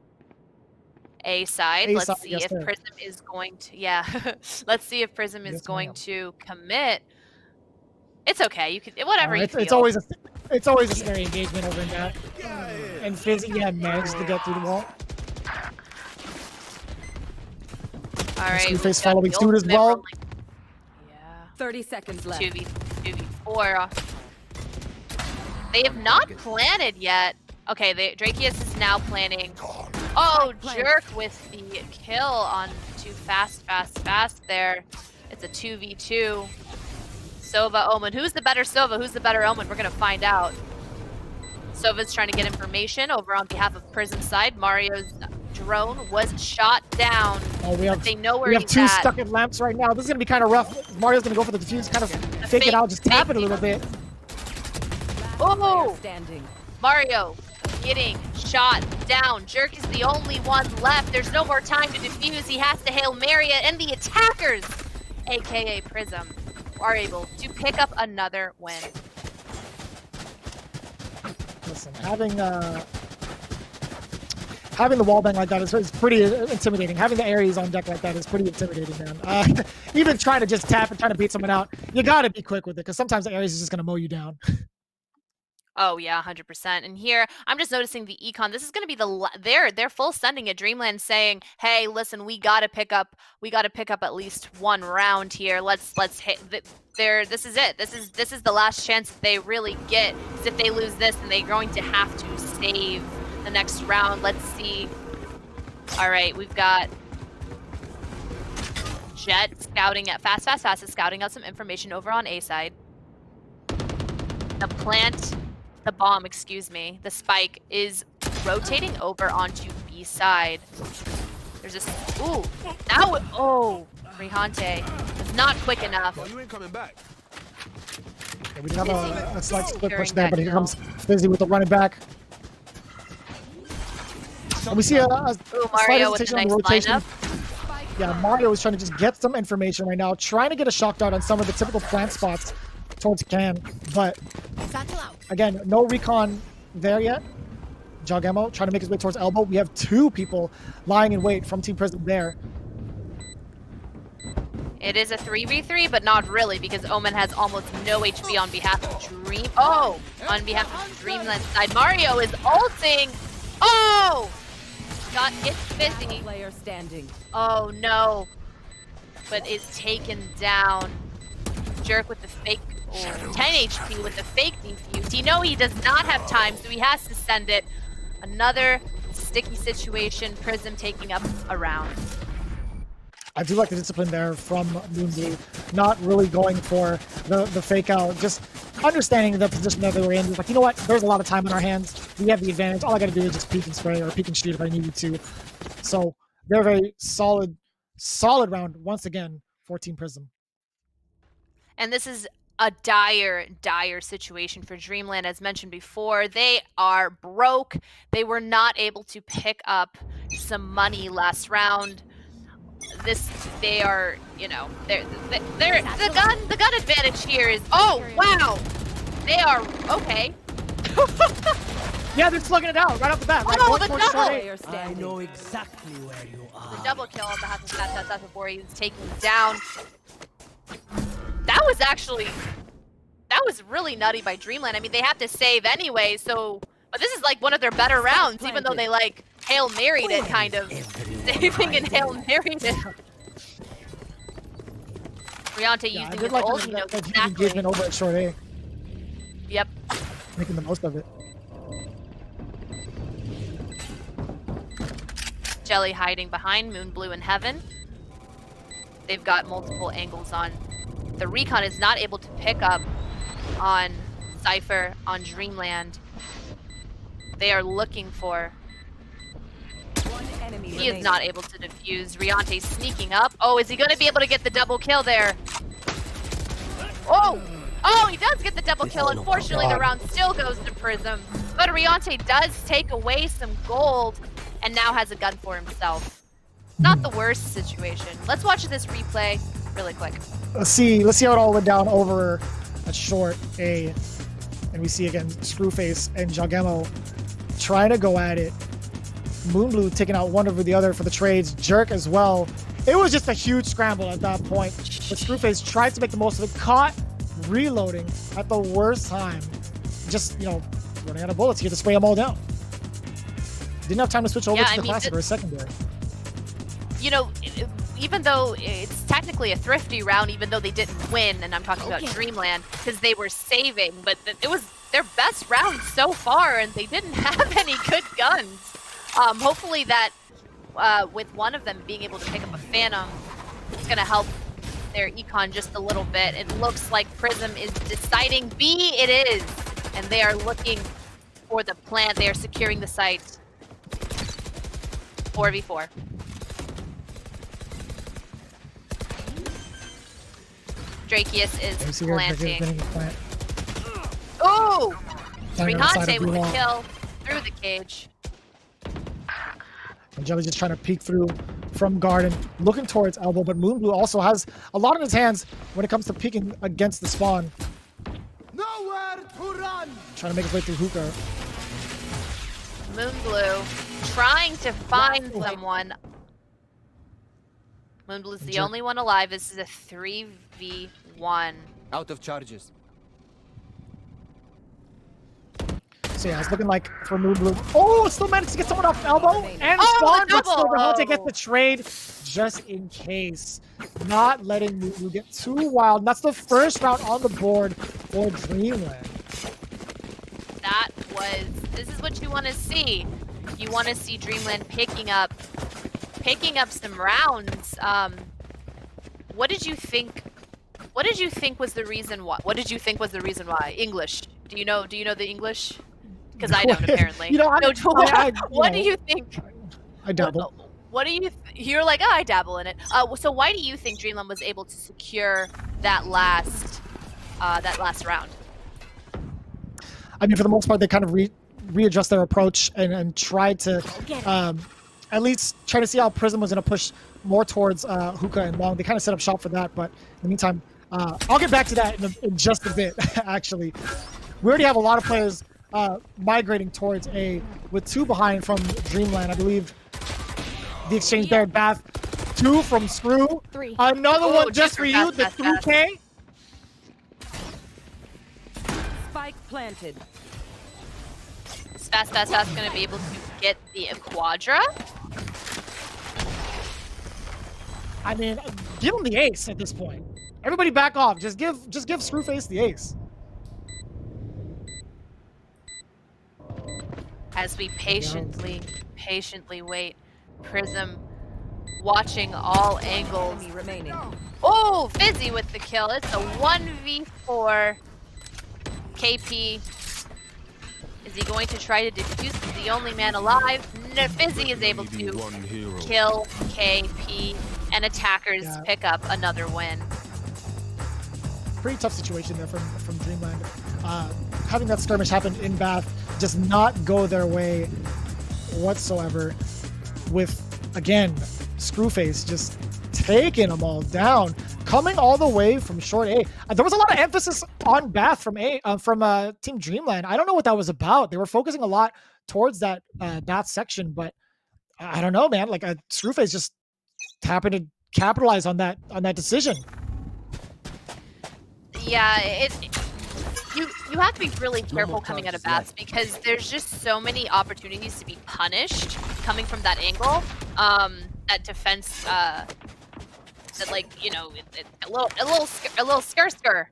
A side. Let's see if Prism is going to. Yeah, let's see if Prism is going to commit. It's okay. You can whatever you feel. It's always a scary engagement over in that. And Fizzy managed to get through the wall. All right. Face following suit as well. Yeah. 30 seconds left. 2v4. They have not planted yet. Okay, Drakius is now planning. Oh, Jerk with the kill on too fast there. It's a 2v2. Sova, Omen. Who's the better Sova? Who's the better Omen? We're gonna find out. Sova's trying to get information over on behalf of Prism side. Mario's drone was shot down. Oh, we have he's two at. stuck in lamps right now. This is gonna be kind of rough. Mario's gonna go for the defuse, kind of fake it out, just tap it a little bit. Oh, Standing. Mario getting shot down. Jerk is the only one left. There's no more time to defuse. He has to Hail Mary it, and the attackers, aka Prism, are able to pick up another win. Listen, having the wall bang like that is pretty intimidating. Having the Ares on deck like that is pretty intimidating, man. Even trying to just tap and trying to beat someone out, you gotta be quick with it, because sometimes the Ares is just gonna mow you down. Oh yeah, 100%. And here, I'm just noticing the econ. This is going to be they're full sending at Dreamland, saying, "Hey, listen, we got to pick up at least one round here. Let's hit. This is it. This is the last chance that they really get. Because if they lose this, then they're going to have to save the next round. Let's see. All right, we've got Jet scouting at fast is scouting out some information over on A side. The bomb, excuse me, the spike is rotating over onto B side. There's this, ooh, Rihante was not quick enough. Well, you ain't coming back. Yeah, we did have a slight split push there, but here comes Fizzy with the running back. And we see a slight Mario with a hesitation on nice the rotation. lineup. Yeah, Mario is trying to just get some information right now, trying to get a shock dart on some of the typical plant spots towards Can, but again, no recon there yet. Jogemo trying to make his way towards elbow. We have two people lying in wait from Team Prism there. It is a 3v3, but not really, because Omen has almost no HP on behalf of on behalf of Dreamland side. Mario is ulting. Oh! Got hit Fizzy. Player standing. Oh no. But is taken down. Jerk with the fake 10 HP with the fake defuse. You know he does not have time, so he has to send it. Another sticky situation. Prism taking up a round. I do like the discipline there from Moonblue, not really going for the fake out, just understanding the position that they were in. Just like, you know what, there's a lot of time in our hands. We have the advantage. All I got to do is just peek and spray or peek and shoot if I needed to. So very, very solid round once again for Team Prism. And this is a dire situation for Dreamland. As mentioned before, they are broke. They were not able to pick up some money last round. They are, you know, they're the gun advantage here is, oh wow, they are okay. Yeah, they're slugging it out right off the bat. Right? Oh, the Short double! A. Player standing. I know exactly where you are. The double kill on behalf of Stats before he was taken down. That was really nutty by Dreamland. I mean, they have to save anyway, so, but this is like one of their better rounds, even though they like Hail Married it, kind of. Saving and Hail Married it. Riante using his ult, he knows exactly. Engagement over at short A. Yep. Making the most of it. Jelly hiding behind Moonblue and Heaven. They've got multiple angles on. The Recon is not able to pick up on Cypher, on Dreamland. They are looking for... He is not able to defuse. Riante sneaking up. Oh, is he going to be able to get the double kill there? Oh! Oh, he does get the double kill. Unfortunately, the round still goes to Prism. But Riante does take away some gold and now has a gun for himself. Not the worst situation. Let's watch this replay really quick. Let's see how it all went down over at short A. And we see again Screwface and Jagemo trying to go at it. Moonblue taking out one over the other for the trades. Jerk as well. It was just a huge scramble at that point. But Screwface tried to make the most of it. Caught reloading at the worst time. Just, you know, running out of bullets. He had to spray them all down. Didn't have time to switch over to the classic or a secondary. You know, even though it's technically a thrifty round, even though they didn't win, and I'm talking about Dreamland, because they were saving, but it was their best round so far, and they didn't have any good guns. Hopefully that, with one of them being able to pick up a Phantom, it's going to help their econ just a little bit. It looks like Prism is deciding B it is, and they are looking for the plant. They are securing the site. 4v4. Drakius is planting. Oh! Riante with the kill through the cage. And Jelly's just trying to peek through from Garden, looking towards Elbow, but Moonblue also has a lot in his hands when it comes to peeking against the spawn. Nowhere to run! Trying to make his way through Hookah. Moonblue trying to find someone. Moonblue's the only one alive. This is a 3v1. Out of charges. So yeah, it's looking like for Moonblue. Oh, still managed to get someone off Elbow and spawn, but still Riante gets the trade just in case. Not letting Moonblue get too wild. And that's the first round on the board for Dreamland. This is what you want to see. You want to see Dreamland picking up some rounds. What did you think? What did you think was the reason why? What did you think was the reason why? English. Do you know the English? Because I don't apparently. You know, what do you think? I dabble. What do you? You're like, oh, I dabble in it. So why do you think Dreamland was able to secure that last round? I mean, for the most part, they kind of readjust their approach and tried to at least try to see how Prism was going to push more towards Hookah and Long. They kind of set up shop for that, but in the meantime, I'll get back to that in just a bit, actually. We already have a lot of players migrating towards A with 2 behind from Dreamland. I believe the exchange there at Bath. 2 from Screw. 3. Another one just for you, the 3K. Spike planted. Is Fast going to be able to get the Quadra? I mean, give him the ace at this point. Everybody back off. Just give Screwface the ace. As we patiently wait. Prism watching all angles. Enemy remaining. Oh, Fizzy with the kill. It's a 1v4. KP. Is he going to try to defuse? He's the only man alive. No, Fizzy is able to kill KP, and attackers pick up another win. Pretty tough situation there from Dreamland. Having that skirmish happen in Bath does not go their way whatsoever, with, again, Screwface just taking them all down, coming all the way from short A. There was a lot of emphasis on Bath from Team Dreamland. I don't know what that was about. They were focusing a lot towards that Bath section, but I don't know, man. Like Screwface just happened to capitalize on that decision. Yeah, you have to be really careful coming out of Baths because there's just so many opportunities to be punished coming from that angle. That defense, that, like, you know, a little skr.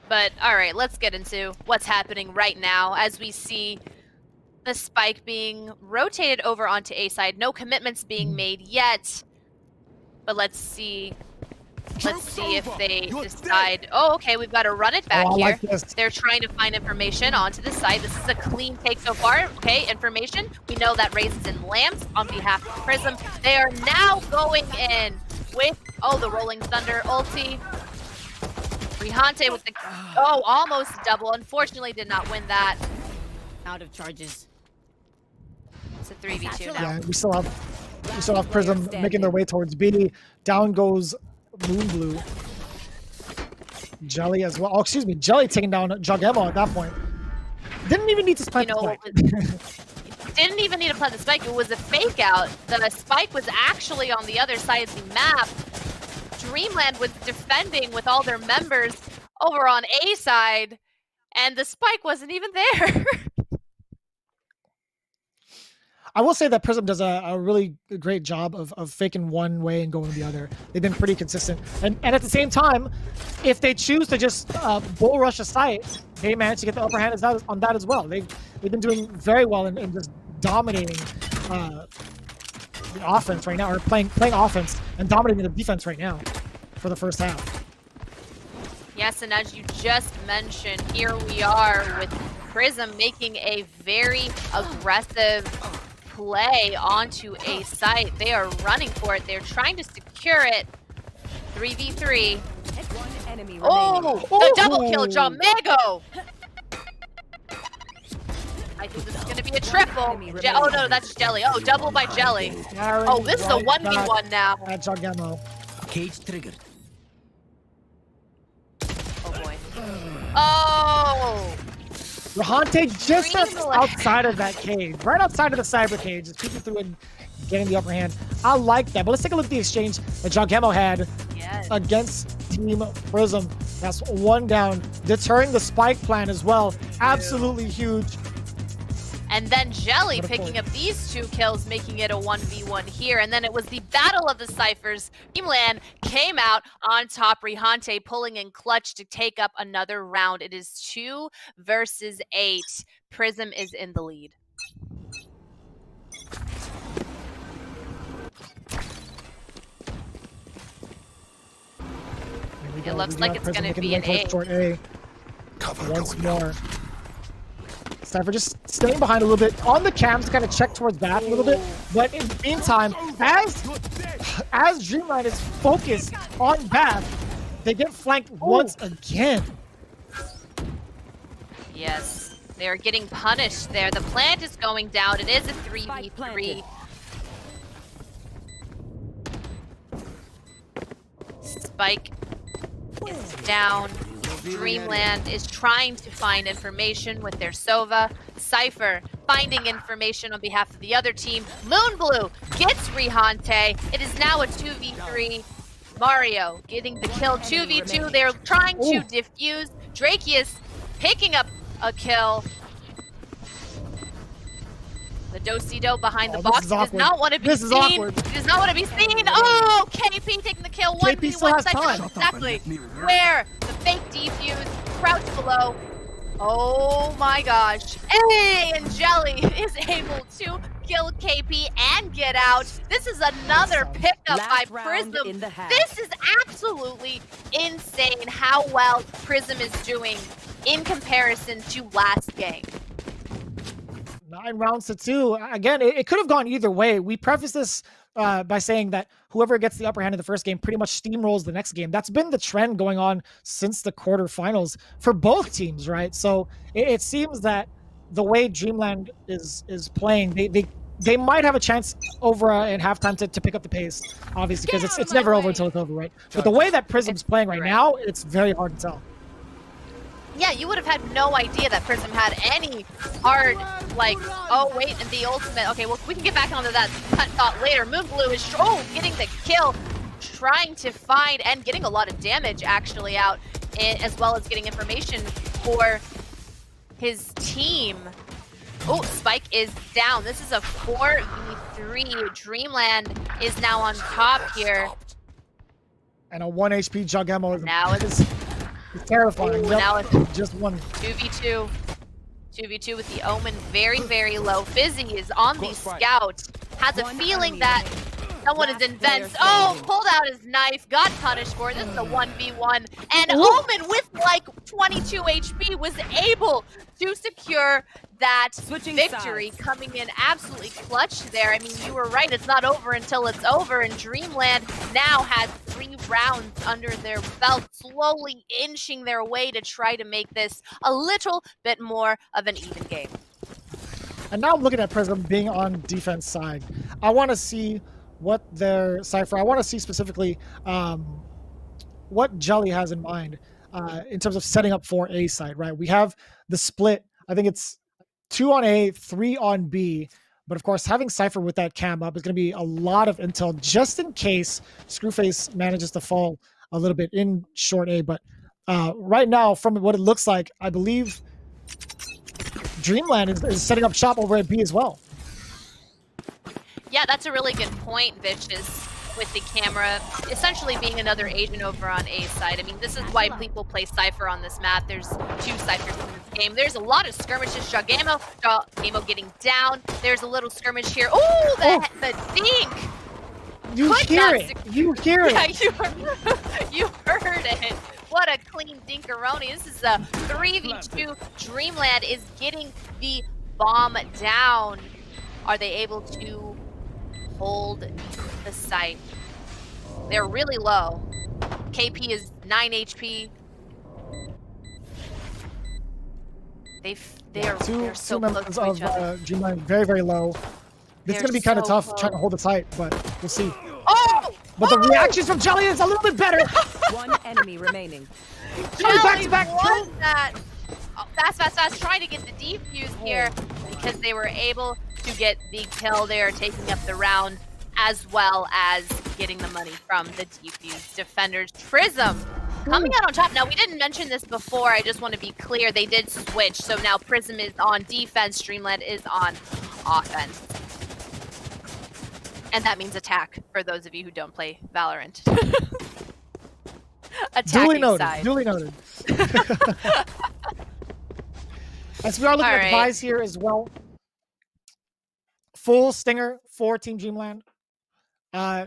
But all right, let's get into what's happening right now as we see the spike being rotated over onto A side. No commitments being made yet, but let's see. Let's see if they decide, oh, okay, we've got to run it back here. Like they're trying to find information onto the side. This is a clean take so far. Okay, information. We know that raises in lamps on behalf of Prism. They are now going in with, oh, the Rolling Thunder ulti. Rihante with the, oh, almost double. Unfortunately, did not win that. Out of charges. It's a 3v2 now. Yeah, we still have Prism making their way towards B. Down goes Moon Blue. Jelly as well. Oh, excuse me. Jelly taking down Jogemo at that point. Didn't even need to spike the spike. Didn't even need to plant the spike. It was a fake out. The spike was actually on the other side of the map. Dreamland was defending with all their members over on A side, and the spike wasn't even there. I will say that Prism does a really great job of faking one way and going the other. They've been pretty consistent. And at the same time, if they choose to just bull rush a site, they manage to get the upper hand on that as well. They've been doing very well in just dominating the offense right now, or playing offense and dominating the defense right now for the first half. Yes, and as you just mentioned, here we are with Prism making a very aggressive play onto a site. They are running for it. They're trying to secure it. 3v3. One enemy oh, the double kill, Jomego! I think this is going to be a triple. Oh no, that's Jelly. Oh, double by Jelly. Oh, this is a 1v1 now. Jogemo. Cage triggered. Oh boy. Oh! Rihante just outside of that cage, right outside of the cyber cage, just peeking through and getting the upper hand. I like that, but let's take a look at the exchange that Jogemo had against Team Prism. That's one down, deterring the spike plan as well. Absolutely huge. And then Jelly picking up these 2 kills, making it a 1v1 here. And then it was the battle of the Cyphers. Dreamland came out on top. Rihante pulling in clutch to take up another round. It is 2 versus 8. Prism is in the lead. It looks like it's going to be an A. Short A. Once more. Cypher just staying behind a little bit on the cams to kind of check towards Bath a little bit. But in the meantime, as Dreamland is focused on Bath, they get flanked once again. Yes, they're getting punished there. The plant is going down. It is a 3v3. Spike is down. Dreamland is trying to find information with their Sova. Cypher finding information on behalf of the other team. Moonblue gets Rihante. It is now a 2v3. Mario getting the kill. 2v2. They're trying to defuse. Drakius picking up a kill. The Do-si-do behind the box. He does not want to be seen. He does not want to be seen. Oh, KP taking the kill. 1v1. Exactly where the fake defuse. Crouch below. Oh my gosh. Hey, and Jelly is able to kill KP and get out. This is another pickup by Last round PRISM. in the half. This is absolutely insane how well PRISM is doing in comparison to last game. 9 rounds to 2. Again, it could have gone either way. We preface this by saying that whoever gets the upper hand in the first game pretty much steamrolls the next game. That's been the trend going on since the quarterfinals for both teams, right? So it seems that the way Dreamland is playing, they might have a chance over in halftime to pick up the pace, obviously, because it's never over until it's over, right? But the way that Prism's playing right now, it's very hard to tell. Yeah, you would have had no idea that PRISM had any hard, like, oh wait, and the ultimate. Okay, well, we can get back onto that thought later. Moonblue is getting the kill, trying to find and getting a lot of damage actually out, as well as getting information for his team. Oh, Spike is down. This is a 4v3. Dreamland is now on top here. And a 1 HP Jugemo Now it's terrifying. Ooh, Yep. now it's Just one. 2v2. 2v2 with the Omen very, very low. Fizzy is on the scout. Has a feeling that someone is in vents. Oh, pulled out his knife, got punished for it. This is a 1v1. And Omen with like 22 HP was able to secure that victory, coming in absolutely clutch there. I mean, you were right, it's not over until it's over, and Dreamland now has 3 rounds under their belt, slowly inching their way to try to make this a little bit more of an even game. And now I'm looking at Prism being on defense side. I want to see what their Cypher, I want to see specifically what Jelly has in mind in terms of setting up for A side, right? We have the split, I think it's 2 on A, 3 on B. But of course, having Cypher with that cam up is going to be a lot of intel just in case Screwface manages to fall a little bit in short A. But right now, from what it looks like, I believe Dreamland is setting up shop over at B as well. Yeah, that's a really good point, Vicious, with the camera essentially being another agent over on A side. I mean, this is why people play Cypher on this map. There's 2 Cyphers in this game. There's a lot of skirmishes. Jugemo getting down. There's a little skirmish here. Ooh, the dink! You hear it. You hear it. Yeah, you heard it. What a clean dinkaroni. This is a 3v2. Dreamland is getting the bomb down. Are they able to hold the site? They're really low. KP is 9 HP. They're so close members to of each other. Dreamland very, very low. It's going to be kind of tough trying to hold the site, but we'll see. Oh! But the reactions from Jelly is a little bit better. 1 enemy remaining. Jelly back to back won that. Oh, fast, trying to get the defuse here because they were able to get the kill there, taking up the round, as well as getting the money from the defuse defenders. PRISM coming out on top. Now, we didn't mention this before. I just want to be clear. They did switch. So now PRISM is on defense. Dreamland is on offense. And that means attack for those of you who don't play Valorant. Attacking side. Duly noted. As we are looking at the buys here as well. Full stinger for Team Dreamland.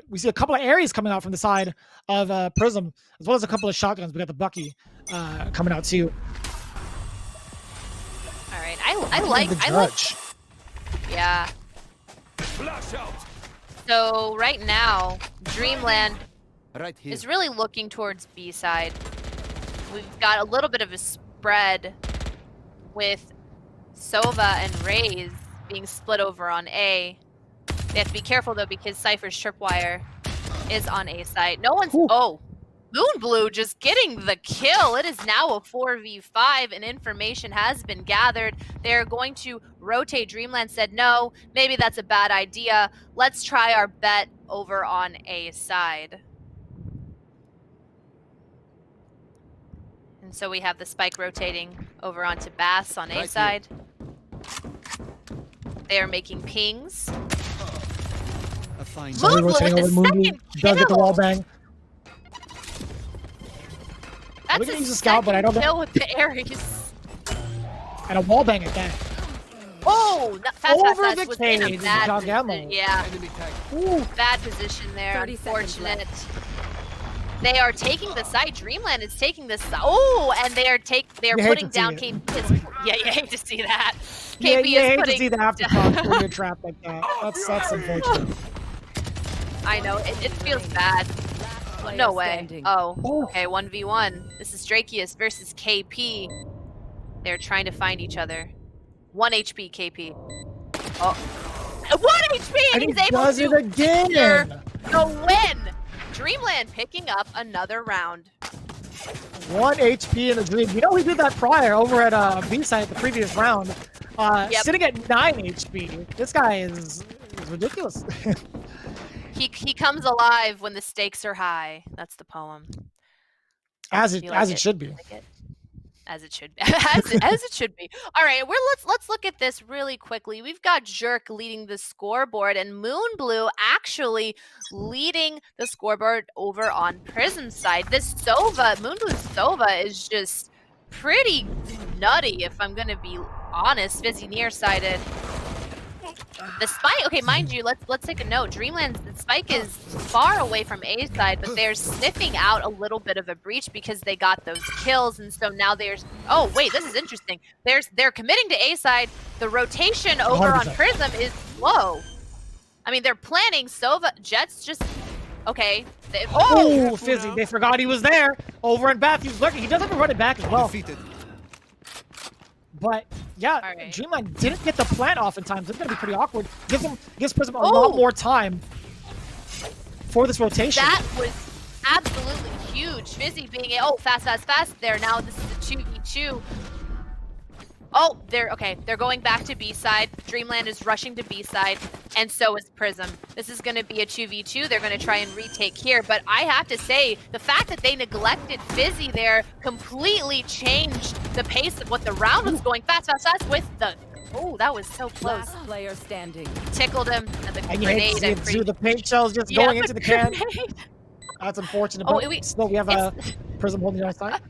We see a couple of Ares coming out from the side of PRISM, as well as a couple of shotguns. We got the Bucky coming out too. All right, I like. Yeah. Flash out. So right now, Dreamland is really looking towards B side. We've got a little bit of a spread with Sova and Raze being split over on A. They have to be careful though because Cypher's tripwire is on A side. No one's Moonblue just getting the kill. It is now a 4v5 and information has been gathered. They're going to rotate. Dreamland said no, maybe that's a bad idea. Let's try our bet over on A side. And so we have the Spike rotating over onto Bass on A side. They are making pings. Rotating over Moonblue. Does get the wall bang. That's use a scout, but I don't kill with the Ares. And a wall bang at that. Oh, Over the was in a cage, bad Jagamo. position. Yeah, Enemy tag. Ooh. bad position there. 30 seconds Unfortunate. They are taking the side. Dreamland is taking this. Oh, and they are You hate putting to see down it. KP. Yeah, you hate to see that. Yeah, KP you is hate putting. to see the afterthoughts when you're trapped like that. That's unfortunate. I know it feels bad. Player No way. standing. Oh, Oh. okay. 1v1. This is Drakeus versus KP. They're trying to find each other. 1 HP, KP. Oh, 1 HP, and he's able does to it again. secure the win. Dreamland picking up another round. 1 HP in the dream. You know we did that prior over at B-side at the previous round. Yep. Sitting at 9 HP. This guy is ridiculous. He comes alive when the stakes are high. That's the poem. as it You like it should be. Like it? As it should be. as it should be. All right, let's look at this really quickly. We've got Jerk leading the scoreboard and Moonblue actually leading the scoreboard over on Prism side. This Sova, Moonblue's Sova is just pretty nutty if I'm gonna be honest. Fizzy nearsighted. The spike, okay, mind you, let's take a note. Dreamland's the spike is far away from A side, but they're sniffing out a little bit of a breach because they got those kills, and so now there's. Oh wait, this is interesting. They're committing to A side. The rotation over on 100%. Prism is slow. I mean, they're planning. Sova Jets just okay. Oh, Fizzy! They forgot he was there. Over and back, he's lurking. He does have to run it back as well. Defeated. But yeah, All right. Dreamland didn't get the plant off in time. So it's gonna be pretty awkward. Gives Prism a Oh. lot more time for this rotation. That was absolutely huge. Fizzy being fast there. Now this is a 2v2. Oh, they're going back to B side. Dreamland is rushing to B side, and so is Prism. This is going to be a 2v2. They're going to try and retake here, but I have to say, the fact that they neglected Fizzy there completely changed the pace of what the round was going. Fast with the. Oh, that was so close. Last player standing. Tickled him, and the And you hate to grenade. see I'm it pretty- too. The paint shell's just Yeah, going the into the can. grenade. That's unfortunate. Oh, But wait, still, we have a it's- Prism holding our side.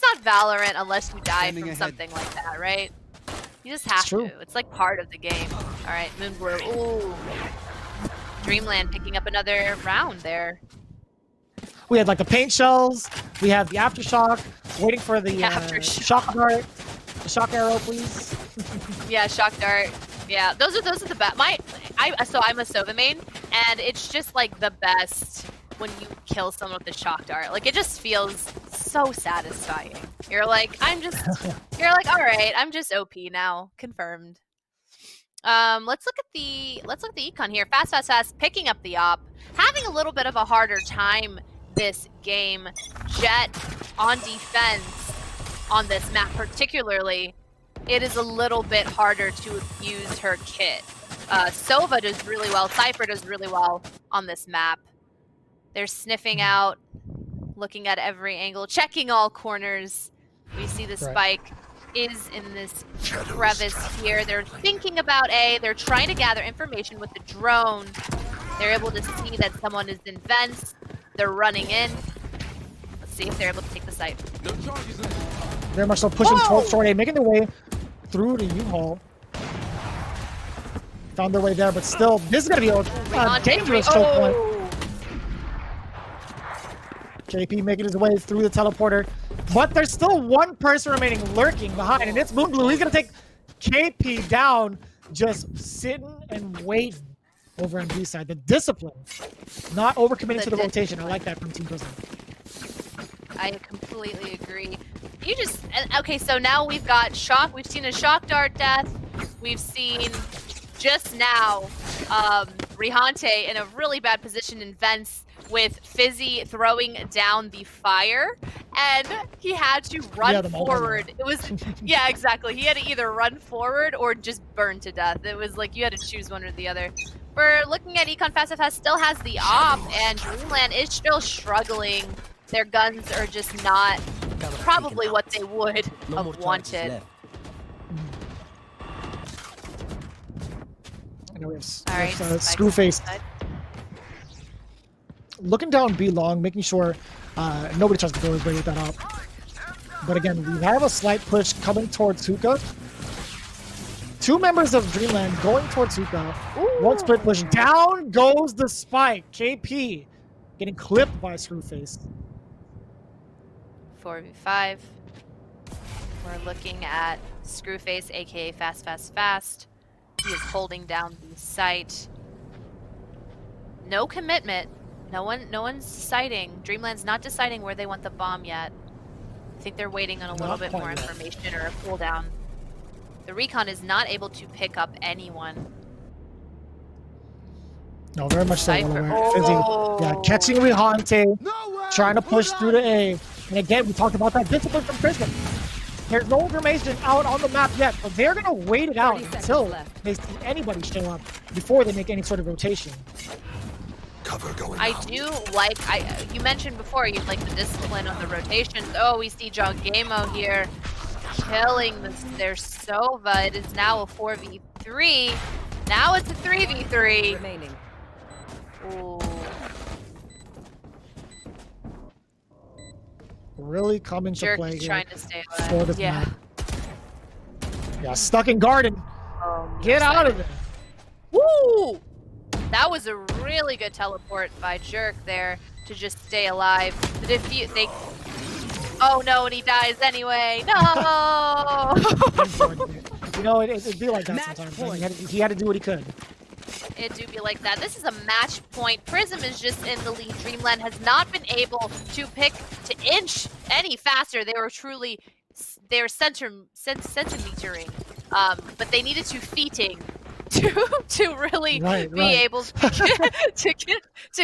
It's not Valorant unless you die Standing from ahead. something like that, right? You just have true. to. It's like part of the game. All right, Moonblue. Ooh. Dreamland picking up another round there. We had like the paint shells. We have the aftershock. Waiting for the Aftershock. shock dart. The shock arrow, please. Yeah, shock dart. Yeah, those are the best. So I'm a Sova main, and it's just like the best when you kill someone with the shock dart. Like it just feels so satisfying. You're like, all right, I'm just OP now. Confirmed. Let's look at the econ here. Fast, picking up the op, having a little bit of a harder time this game. Jet on defense on this map particularly, it is a little bit harder to use her kit. Sova does really well. Cypher does really well on this map. They're sniffing out, looking at every angle, checking all corners. We see the spike is in this crevice here. They're thinking about A. They're trying to gather information with the drone. They're able to see that someone is in vents. They're running in. Let's see if they're able to take the site. No charges left. Very much so pushing Whoa! toward A, making their way through the U-Haul. Found their way there, but still, this is going to be a dangerous choke point. KP making his way through the teleporter, but there's still one person remaining lurking behind, and it's Moonblue. He's going to take KP down, just sitting and waiting over on B side. The discipline, not overcommitting to the rotation. I like that from Team Prism. I completely agree. You just okay. So now we've got shock. We've seen a shock dart death. We've seen just now Rihante in a really bad position in vents with Fizzy throwing down the fire, and he had to run forward. It was yeah, exactly. He had to either run forward or just burn to death. It was like you had to choose one or the other. We're looking at Econ Fast still has the op, and Dreamland is still struggling. Their guns are just not probably what they would have wanted. I know we have All right, Screwface looking down B long, making sure nobody tries to go his way with that op. But again, we have a slight push coming towards Hookah. 2 members of Dreamland going towards Hookah. One split push. Down goes the spike. KP getting clipped by Screwface. 4v5. We're looking at Screwface, aka Fast Fast Fast. He is holding down the site. No commitment. No one's deciding. Dreamland's not deciding where they want the bomb yet. I think they're waiting on a little Not bit quite more yet. information or a cooldown. The recon is not able to pick up anyone. No, very much so. Cypher. Fizzy, yeah, catching Rihante, Nowhere trying to to push through to run. A. And again, we talked about that discipline from Prism. There's no information out on the map yet, but they're going to wait it out 30 seconds until left. they see anybody show up before they make any sort of rotation. Cover going I out. do like, you mentioned before, you like the discipline of the rotations. Oh, we see Jogamo here killing their Sova. It is now a 4v3. Now it's a 3v3. Remaining. Ooh. Really coming to Jerk play is here trying to stay for alive. this Yeah. map. Yeah, stuck in garden. Get out of there. Woo! That was a really good teleport by Jerk there to just stay alive. The defeat, they... Oh no, and he dies anyway. No! You know, it'd be like that Match sometimes. point. Man. He had to do what he could. It do be like that. This is a match point. Prism is just in the lead. Dreamland has not been able to inch any faster. They were truly, they were centimetering, but they needed to feeting to really be able to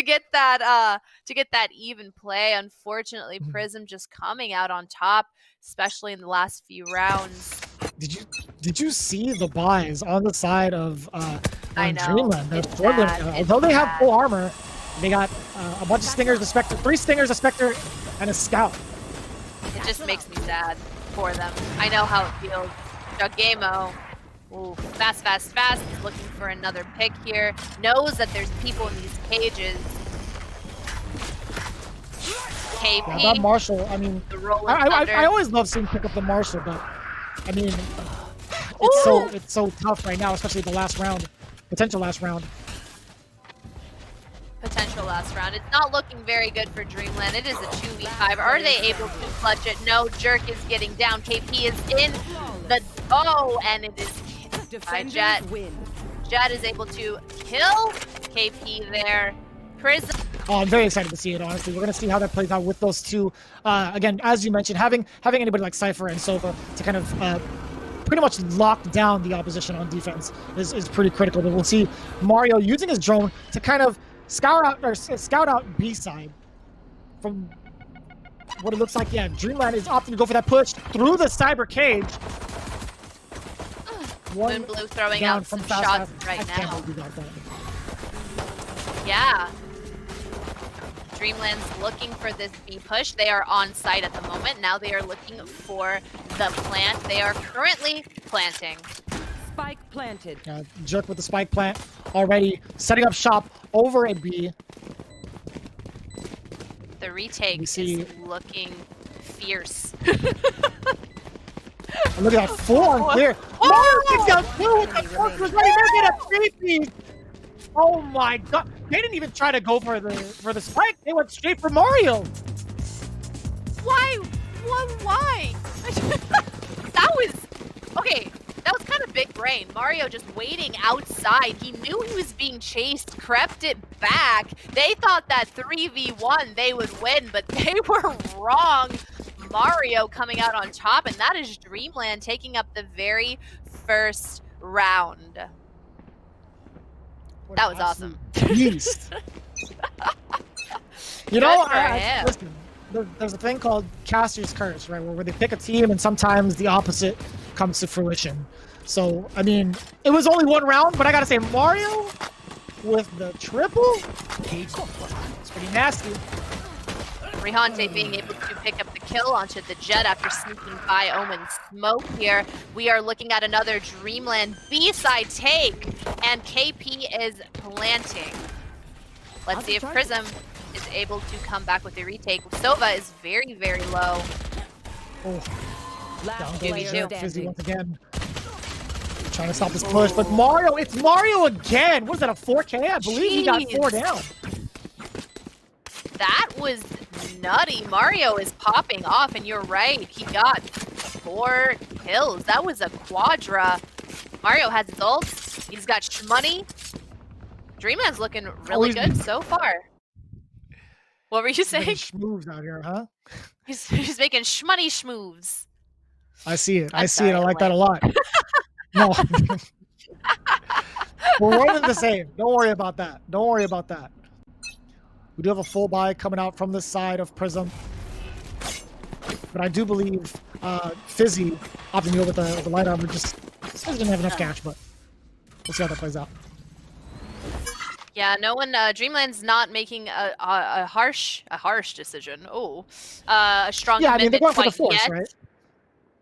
get that even play. Unfortunately, Prism just coming out on top, especially in the last few rounds. Did you see the buys on the side of I know. Dreamland? They're It's struggling. bad. It's Although they have bad. full armor, they got a bunch of Stingers, a Spectre, 3 Stingers, a Spectre, and a Scout. It just makes me sad for them. I know how it feels. Jogamo, ooh, fast, is looking for another pick here. Knows that there's people in these cages. KP, Yeah, that Marshall, I mean, the Rolling I Thunder. always love seeing pick up the Marshall, but I mean, it's so tough right now, especially the last round, potential last round. Potential last round. It's not looking very good for Dreamland. It is a 2v5. Are they able to clutch it? No, Jerk is getting down. KP is in the... Oh, and it is by Jet. Defenders win. Jet is able to kill KP there. Prism. Oh, I'm very excited to see it, honestly. We're going to see how that plays out with those two. Again, as you mentioned, having anybody like Cypher and Sova to kind of pretty much lock down the opposition on defense is pretty critical. But we'll see Mario using his drone to kind of scout out B side from what it looks like. Yeah, Dreamland is opting to go for that push through the cyber cage. Moon Blue throwing down out from some Fast shots Fast. right I can't now. believe we got that. Yeah. Dreamland's looking for this B push. They are on site at the moment. Now they are looking for the plant. They are currently planting. Spike planted. Jerk with the spike plant already setting up shop over at B. The retake We see- is looking fierce. And look at that full on clear. Oh! Mario takes down 2 with the first was ready to get a 3-piece. Oh my god. They didn't even try to go for the spike. They went straight for Mario. Why? Why? That was... Okay, that was kind of big brain. Mario just waiting outside. He knew he was being chased, crept it back. They thought that 3v1 they would win, but they were wrong. Mario coming out on top, and that is Dreamland taking up the very first round. That was awesome. Beast. You know, Good for him. listen, there's a thing called Caster's Curse, right? Where they pick a team and sometimes the opposite comes to fruition. So, I mean, it was only 1 round, but I gotta say, Mario with the triple, it's pretty nasty. Rihante being able to pick up the kill onto the Jet after sneaking by Omen's smoke here. We are looking at another Dreamland B-side take, and KP is planting. Let's see if Prism is able to come back with a retake. Sova is very, very low. Oh, Last down player goes Fizzy standing. once again. Trying to stop this push, but Mario, it's Mario again. What is that, a 4K? I believe he got 4 Jeez. down. That was nutty. Mario is popping off, and you're right. He got 4 kills. That was a quadra. Mario has his ults. He's got shmoney. Dreamland's looking really good so far. What were you He's saying? making schmoves out here, huh? He's making shmoney schmoves. I see it. I I'm see it. sorry, I like that a Elaine. lot. No. We're more than the same. Don't worry about that. Don't worry about that. We do have a full buy coming out from the side of Prism. But I do believe Fizzy opting to go with the light armor. Just Fizzy didn't have enough cash, but we'll see how that plays out. Yeah, no one. Dreamland's not making a harsh decision. Oh, a strong Yeah, I mean, they're commitment going for the quite force, yet. right?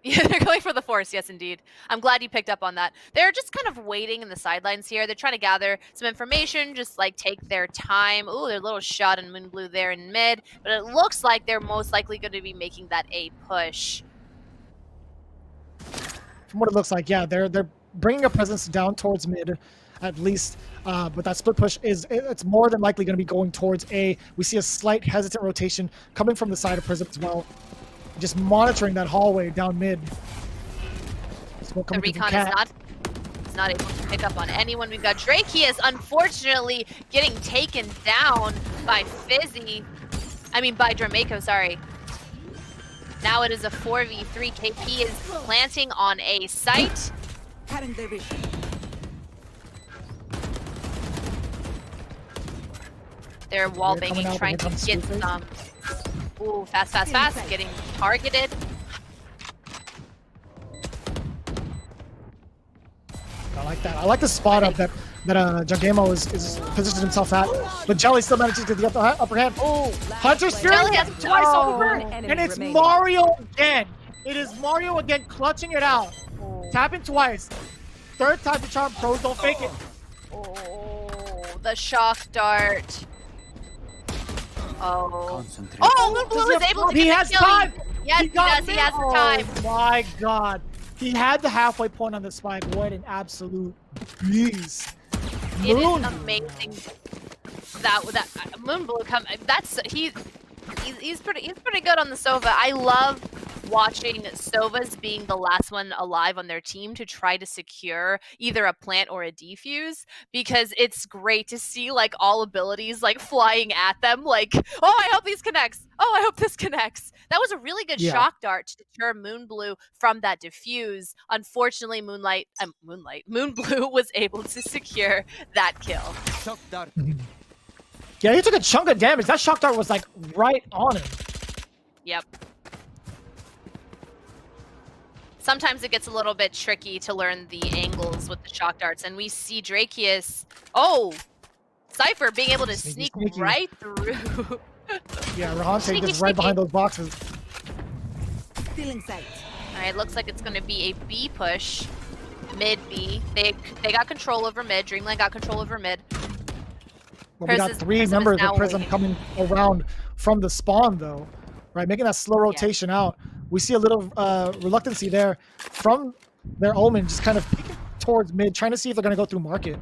Yeah, they're going for the force. Yes, indeed. I'm glad you picked up on that. They're just kind of waiting in the sidelines here. They're trying to gather some information, just like take their time. Ooh, there's a little shot in Moon Blue there in mid, but it looks like they're most likely going to be making that A push. From what it looks like, yeah, they're bringing a presence down towards mid, at least. But that split push it's more than likely going to be going towards A. We see a slight hesitant rotation coming from the side of Prism as well. Just monitoring that hallway down mid. Smoke The coming from recon Cat. is not able to pick up on anyone. We've got Drake. He is unfortunately getting taken down by Fizzy. I mean, by Dramaco, sorry. Now it is a 4v3. KP is planting on a site. They're wall They're coming banging, out, trying here to comes get Screwface. some. Ooh, fast, fast, fast. Getting targeted. I like that. I like the spot up that Jagamo is positioned himself at. But Jelly still manages to get the upper hand. Oh, Hunter Spirit Jelly gets has it twice no over. enemy And it's remaining. Mario again. It is Mario again clutching it out. Tapping twice. Third time to charm. Pros don't fake it. Oh, the shock dart. Oh. Concentrate. Oh, Moon Blue is able to He get has the kill. time. Yes, he does. He has the time. Oh my god. He had the halfway point on the spike. What an absolute beast. It Moon is Blue. amazing. That Moon Blue come. That's he's pretty good on the Sova. I love watching Sovas being the last one alive on their team to try to secure either a plant or a defuse, because it's great to see like all abilities like flying at them, like, oh, I hope these connects, oh, I hope this connects. That was a really good Yeah. shock dart to deter Moon Blue from that defuse. Unfortunately, Moon Blue was able to secure that kill. Shock dart. Yeah, he took a chunk of damage. That shock dart was like right on him. Yep. Sometimes it gets a little bit tricky to learn the angles with the shock darts, and we see Drakeus, oh, Cypher being able to Sneaky, sneak sneaky. right through. Yeah, Rahante Sneaky, just right behind those boxes. Stealing sight. All right, looks like it's going to be a B push, mid B. They got control over mid. Dreamland got control over mid. Well, we got Prism- three Prism is members now of Prism waiting. coming around from the spawn, though, right? Making that slow rotation out. We see a little reluctancy there from their Omen, just kind of peeking towards mid, trying to see if they're going to go through market.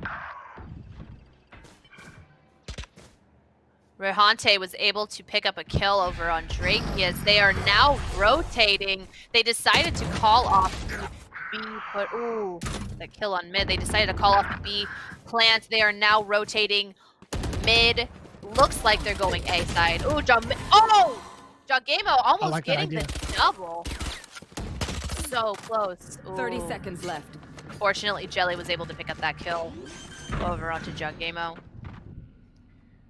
Rahante was able to pick up a kill over on Drakeus. They are now rotating. They decided to call off the B, but ooh, the kill on mid. They decided to call off the B plant. They are now rotating mid. Looks like they're going A side. Ooh, Jagamo almost like that getting idea. the double. So close. 30 Ooh. seconds left. Fortunately, Jelly was able to pick up that kill over onto Jagamo.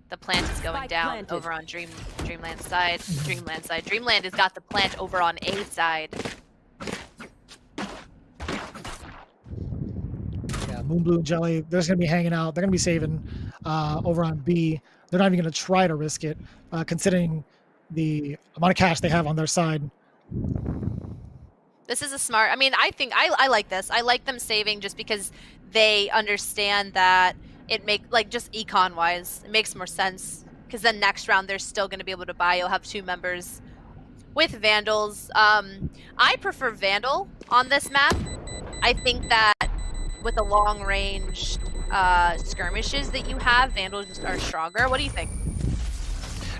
The plant is going Spike down planted. over on Dreamland side. Dreamland has got the plant over on A side. Yeah, Moon Blue and Jelly, they're just going to be hanging out. They're going to be saving over on B. They're not even going to try to risk it, considering the amount of cash they have on their side. This is a smart. I mean, I think I like this. I like them saving just because they understand that it just econ wise, it makes more sense. Because then next round they're still going to be able to buy. You'll have two members with Vandals. I prefer Vandal on this map. I think that with the long range skirmishes that you have, Vandals just are stronger. What do you think?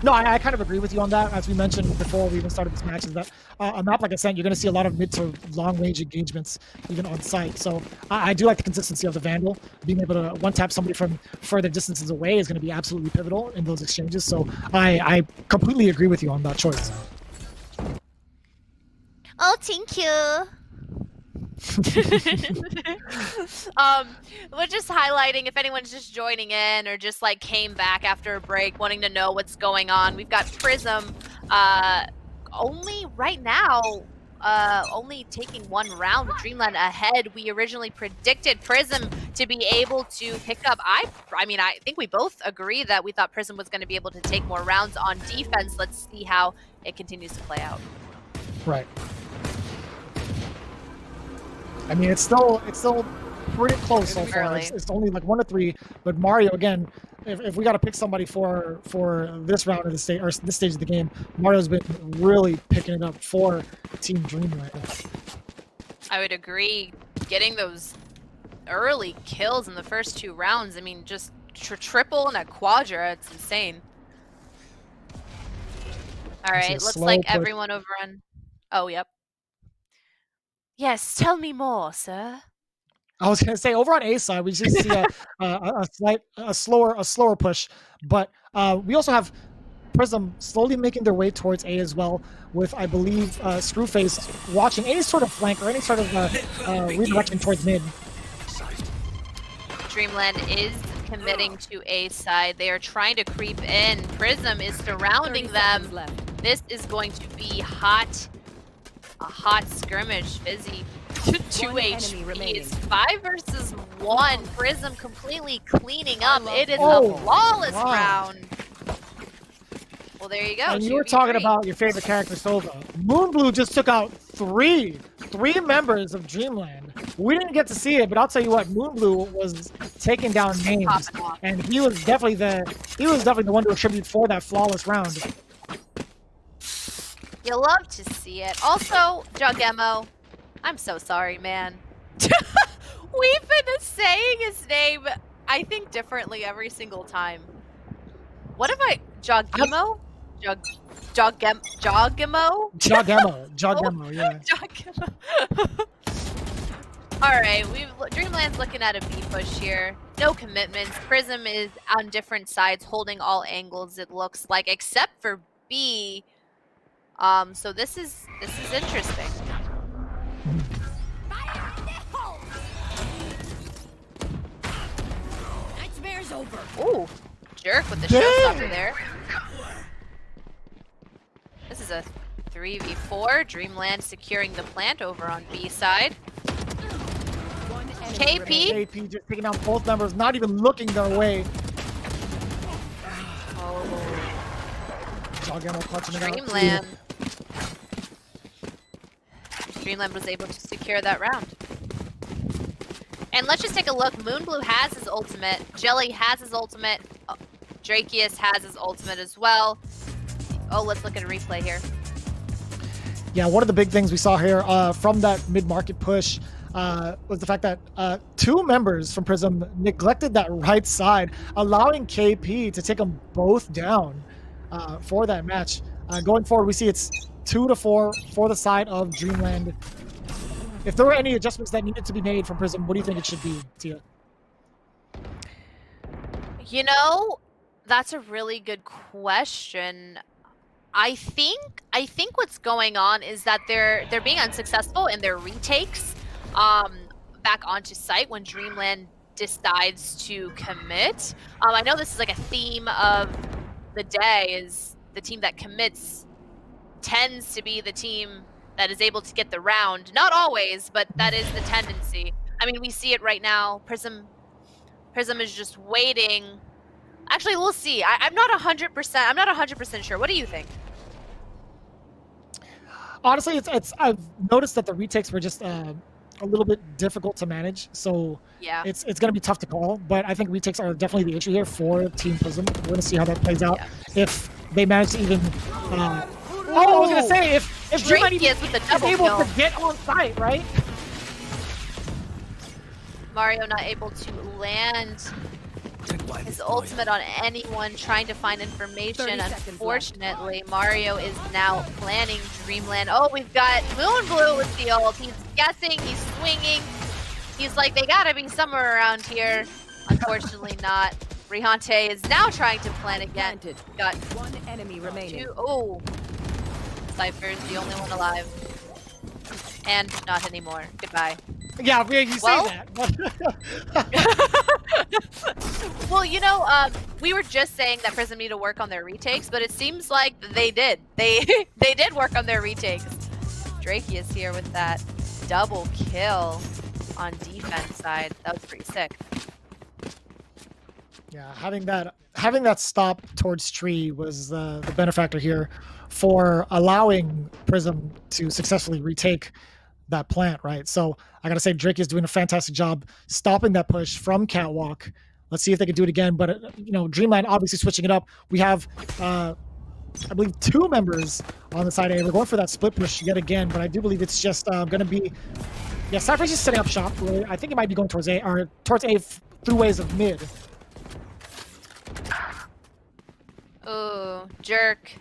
No, I kind of agree with you on that. As we mentioned before we even started this match, is that a map like Ascent, you're going to see a lot of mid to long range engagements even on site. So I do like the consistency of the Vandal. Being able to one-tap somebody from further distances away is going to be absolutely pivotal in those exchanges. So I completely agree with you on that choice. Oh, thank you. We're just highlighting if anyone's just joining in or just like came back after a break wanting to know what's going on. We've got PRISM only right now only taking one round with Dreamland ahead. We originally predicted PRISM to be able to pick up. I mean, I think we both agree that we thought PRISM was going to be able to take more rounds on defense. Let's see how it continues to play out. Right. I mean, it's still pretty close so far. It's only like 1-3, but Mario again. If we got to pick somebody for this round of the stage or this stage of the game, Mario's been really picking it up for Team Dreamland. I would agree. Getting those early kills in the first 2 rounds. I mean, just triple and a quadra. It's insane. All right, looks like everyone over on. Oh, yep. Yes, tell me more, sir. I was gonna say over on A side, we just see a slower push, but we also have PRISM slowly making their way towards A as well, with I believe Screwface watching any sort of flank or any sort of redirection towards mid. Dreamland is committing to A side. They are trying to creep in. PRISM is surrounding them. This is going to be hot. A hot skirmish. Fizzy 2 HP is 5 versus 1. PRISM completely cleaning up. It is a flawless round. Well, there you go. And you were talking about your favorite character, Sova. Moonblue just took out three members of Dreamland. We didn't get to see it, but I'll tell you what, Moonblue was taking down names, and he was definitely the one to attribute for that flawless round. You love to see it. Also, Jugemo, I'm so sorry, man. We've been saying his name, I think, differently every single time. What if I... Jugemo? Jugemo, yeah. Alright, Dreamland's looking at a B push here. No commitments. PRISM is on different sides, holding all angles, it looks like, except for B. So this is interesting. Nightmare's over. Ooh, jerk with the showstopper there. This is a 3v4. Dreamland securing the plant over on B side. KP just taking out both members, not even looking their way. Dreamland. Dreamland was able to secure that round. And let's just take a look. Moonblue has his ultimate. Jelly has his ultimate. Drakeus has his ultimate as well. Oh, let's look at a replay here. Yeah, one of the big things we saw here from that mid-market push was the fact that 2 members from PRISM neglected that right side, allowing KP to take them both down for that match. Going forward, we see it's 2-4 for the side of Dreamland. If there were any adjustments that needed to be made from PRISM, what do you think it should be, Tia? You know, that's a really good question. I think what's going on is that they're being unsuccessful in their retakes back onto site when Dreamland decides to commit. I know this is like a theme of the day, is the team that commits tends to be the team that is able to get the round. Not always, but that is the tendency. I mean, we see it right now. PRISM is just waiting. Actually, we'll see. I'm not 100% sure. What do you think? Honestly, I've noticed that the retakes were just a little bit difficult to manage, so yeah, it's going to be tough to call. But I think retakes are definitely the issue here for Team PRISM. We're going to see how that plays out. Yeah. If they manage to even Oh, I was gonna say if Dreamland Drake is with the is double able kill. to get on site, right? Mario not able to land his ultimate on anyone trying to find 30 information. seconds left. Unfortunately, Mario is now planning Dreamland. Oh, we've got Moonblue with the ult. He's guessing, he's swinging. He's like, they gotta be somewhere around here. Unfortunately not. Rihante is now trying to plan again. Planted. Got One enemy remaining. two. Oh, Cypher's the only one alive. And not anymore. Goodbye. Yeah, you Well- say that. Well, you know, we were just saying that Prism need to work on their retakes, but it seems like they did. They did work on their retakes. Drakey is here with that double kill on defense side. That was pretty sick. Yeah, having that stop towards tree was the benefactor here for allowing Prism to successfully retake that plant, right? So I gotta say, Drake is doing a fantastic job stopping that push from Catwalk. Let's see if they can do it again. But you know, Dreamland obviously switching it up. We have, I believe, 2 members on the side A. We're going for that split push yet again, but I do believe it's just gonna be, yeah, Cypher's just setting up shop. Really. I think it might be going towards A or towards A through ways of mid. Ooh, Jerk.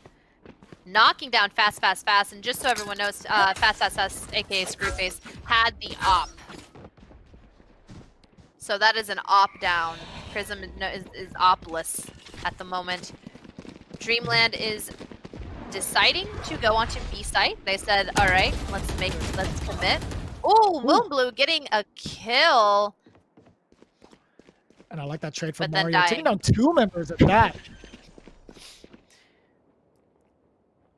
Knocking down fast, fast, fast. And just so everyone knows, fast, fast, fast, aka Screwface, had the op. So that is an op down. Prism is opless at the moment. Dreamland is deciding to go onto B site. They said, all right, let's commit. Oh, Moonblue getting a kill. And I like that trade from But then Mario. dying. Taking down 2 members at that.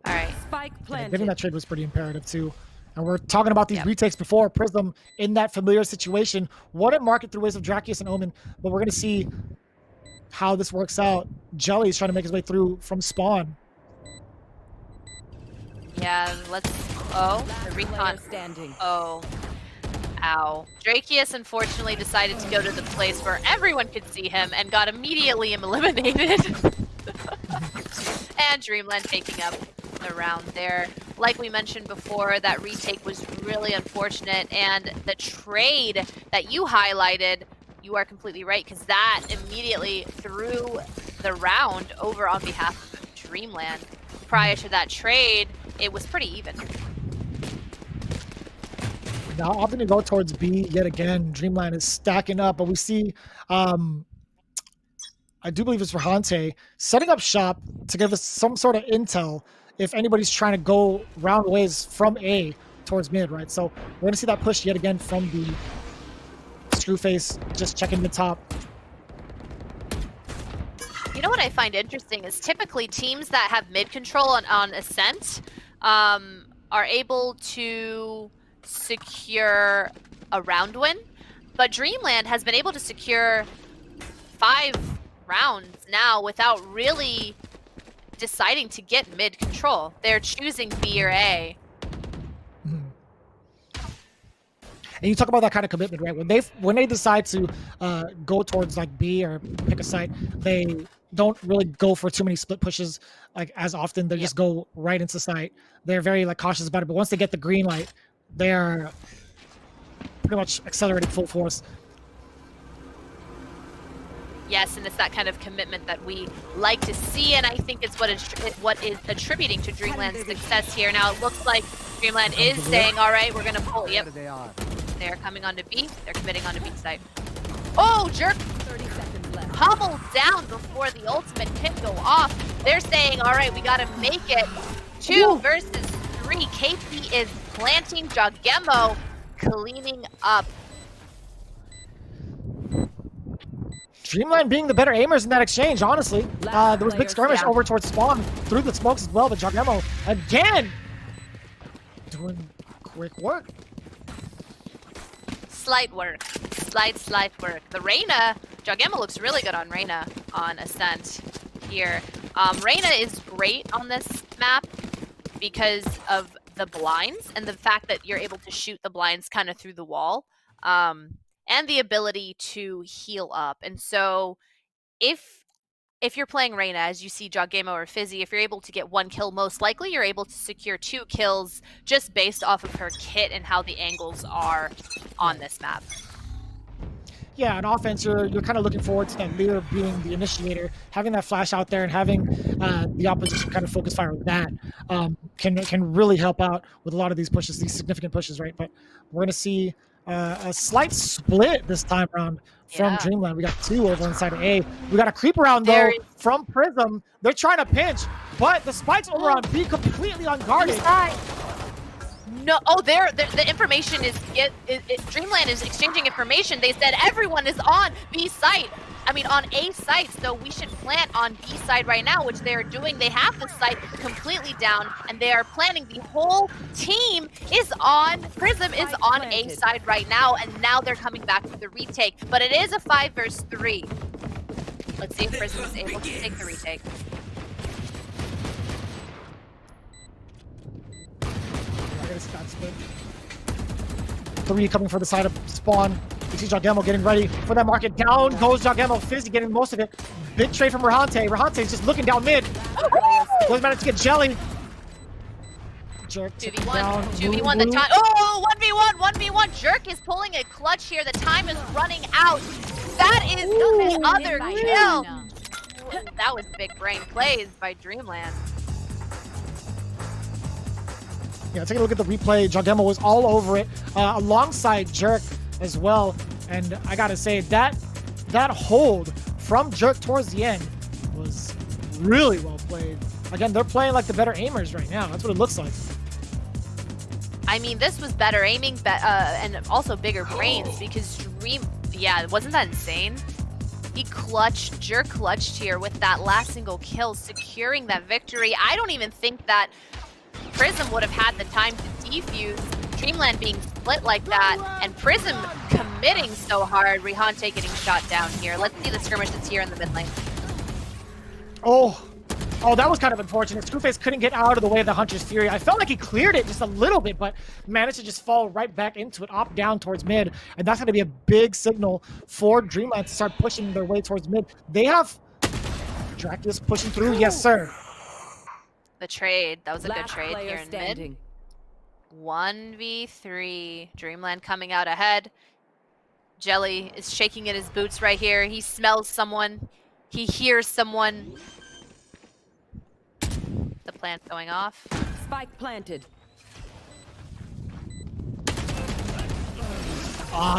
All right. Spike Yeah, planted. getting that trade was pretty imperative too. And we're talking about these Yep. retakes before. Prism in that familiar situation. Wouldn't market through ways of Drakius and Omen, but we're going to see how this works out. Jelly is trying to make his way through from spawn. Yeah, let's. Oh, the Last recon. player standing. Oh. Ow. Drakius unfortunately decided to go to the place where everyone could see him and got immediately eliminated. And Dreamland taking up the round there. Like we mentioned before, that retake was really unfortunate, and the trade that you highlighted, you are completely right, because that immediately threw the round over on behalf of Dreamland. Prior to that trade, it was pretty even. Now opting to go towards B yet again. Dreamland is stacking up, but we see, I do believe it's Rahante setting up shop to give us some sort of intel if anybody's trying to go round ways from A towards mid, right? So we're going to see that push yet again from B. Screwface just checking the top. You know what I find interesting is typically teams that have mid control on Ascent are able to secure a round win, but Dreamland has been able to secure 5 rounds now without really deciding to get mid control. They're choosing B or A. And you talk about that kind of commitment, right? When they decide to go towards like B or pick a site, they don't really go for too many split pushes like as often. They just go right into site. They're very like cautious about it, but once they get the green light, they're pretty much accelerating full force. Yes, and it's that kind of commitment that we like to see, and I think it's what is attributing to Dreamland's success here. Now it looks like Dreamland is saying, all right, we're going to pull. Yep, they're coming onto B. They're committing onto B site. Oh, Jerk 30 seconds left. pummeled down before the ultimate can go off. They're saying, all right, we got to make it 2 versus 3. KP is planting, Jogemo cleaning up. Dreamland being the better aimers in that exchange, honestly. Last There was big player skirmish standing. over towards spawn through the smokes as well, but Jogemo again doing quick work. Slight work. Slight work. The Reyna, Jogemo looks really good on Reyna on Ascent here. Reyna is great on this map because of the blinds and the fact that you're able to shoot the blinds kind of through the wall. And the ability to heal up. And so if if you're playing Reyna, as you see Jogamo or Fizzy, if you're able to get 1 kill, most likely you're able to secure 2 kills just based off of her kit and how the angles are on this map. Yeah, on offense, you're kind of looking forward to that leader being the initiator, having that flash out there and having the opposition kind of focus fire with that can really help out with a lot of these pushes, these significant pushes, right? But we're going to see a slight split this time around from Dreamland. We got 2 over inside of A. We got a creep around, though, from Prism. They're trying to pinch, but the spikes over on B completely unguarded. No, oh, the information is Dreamland is exchanging information. They said everyone is on B site. I mean, on A site, so we should plant on B side right now, which they're doing. They have the site completely down, and they are planning. The whole team is on, Prism is on A side right now, and now they're coming back for the retake. But it is a 5 versus 3. Let's see if Prism is able to take the retake. Three coming for the side of spawn. You see Jogamo getting ready for that market. Down goes Jogamo. Fizzy getting most of it. Big trade from Rahante. Rahante's just looking down mid. Doesn't matter to get Jelly. Jerk 2v1. 2v1 the time. Oh, 1v1. 1v1. Jerk is pulling a clutch here. The time is running out. That is the other kill. That was big brain plays by Dreamland. Yeah, take a look at the replay. Jogamo was all over it, alongside Jerk as well. And I gotta say, that hold from Jerk towards the end was really well played. Again, they're playing like the better aimers right now. That's what it looks like. I mean, this was better aiming, and also bigger brains because yeah, wasn't that insane? He clutched, Jerk clutched here with that last single kill, securing that victory. I don't even think that Prism would have had the time to defuse, Dreamland being split like that, and Prism committing so hard, Rihante getting shot down here. Let's see the skirmish that's here in the mid lane. Oh, that was kind of unfortunate. Screwface couldn't get out of the way of the Hunter's Fury. I felt like he cleared it just a little bit, but managed to just fall right back into it, op down towards mid, and that's going to be a big signal for Dreamland to start pushing their way towards mid. They have Draculus pushing through, yes sir. The trade. That was a good trade player here in standing. mid. 1v3. Dreamland coming out ahead. Jelly is shaking in his boots right here. He smells someone. He hears someone. The plant's going off. Spike planted.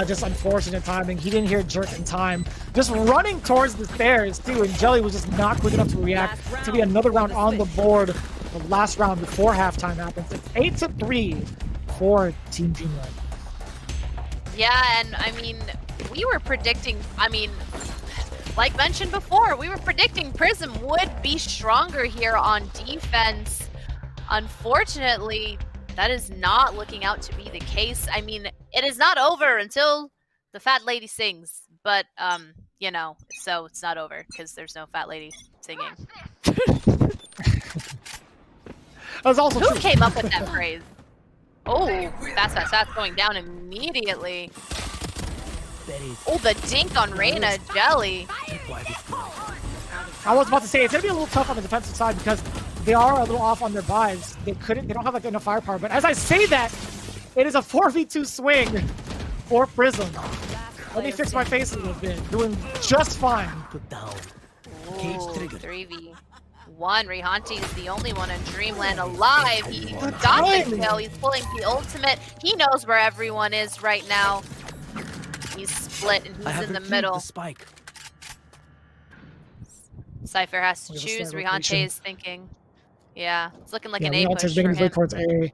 Just unfortunate timing. He didn't hear Jerk in time. Just running towards the stairs, too, and Jelly was just not quick enough to react to be another round on the board. The last round before halftime happens. It's 8-3 for Team Dreamland. Yeah, and I mean, we were predicting, I mean, like mentioned before, we were predicting Prism would be stronger here on defense. Unfortunately, that is not looking out to be the case. I mean, it is not over until the fat lady sings, but you know, so it's not over because there's no fat lady singing. That's also Who true. came up with that phrase? Oh, fast going down immediately. Oh, the dink on Reyna, Jelly. I was about to say, it's going to be a little tough on the defensive side because they are a little off on their buys. They don't have like enough firepower. But as I say that, it is a 4v2 swing for Prism. Let me fix my face a little bit. Doing just fine. Put down. Ooh, Cage triggered. 3v1. Rihante is the only one in Dreamland alive. He got the kill. He's pulling the ultimate. He knows where everyone is right now. He's split and he's in the middle. The spike. Cypher has to There's a choose. slight Rihante rotation. is thinking. Yeah, it's looking like Yeah, an A Rihanta's push making for his way him. towards A.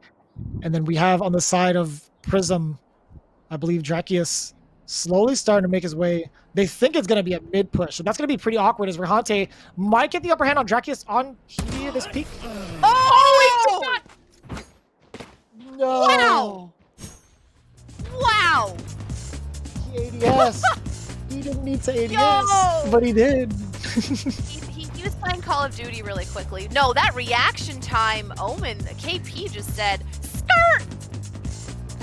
And then we have on the side of Prism, I believe Draculus slowly starting to make his way. They think it's going to be a mid push. So that's going to be pretty awkward as Rihante might get the upper hand on Draculus on here this peak. Oh! No. Wow! Wow! He ADS. He didn't need to ADS, Yo! but he did. He was playing Call of Duty really quickly. No, that reaction time, Omen, KP just said, skirt!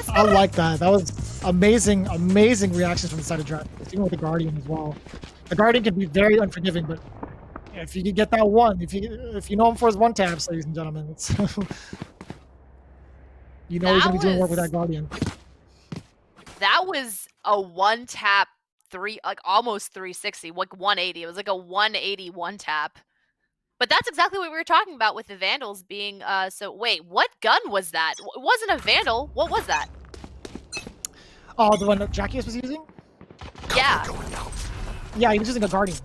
I like that. That was amazing reactions from the side of Draculus, even with the Guardian as well. The Guardian can be very unforgiving, but If you could get that one, if you know him for his one taps, ladies and gentlemen, it's you know he's gonna be doing work with that Guardian. That was a one tap like almost 360, like 180. It was like a 180 one tap. But that's exactly what we were talking about with the Vandals being so wait, what gun was that? It wasn't a Vandal. What was that? Oh, the one that Jackie was using? Yeah. Cover going out. Yeah, he was using a Guardian.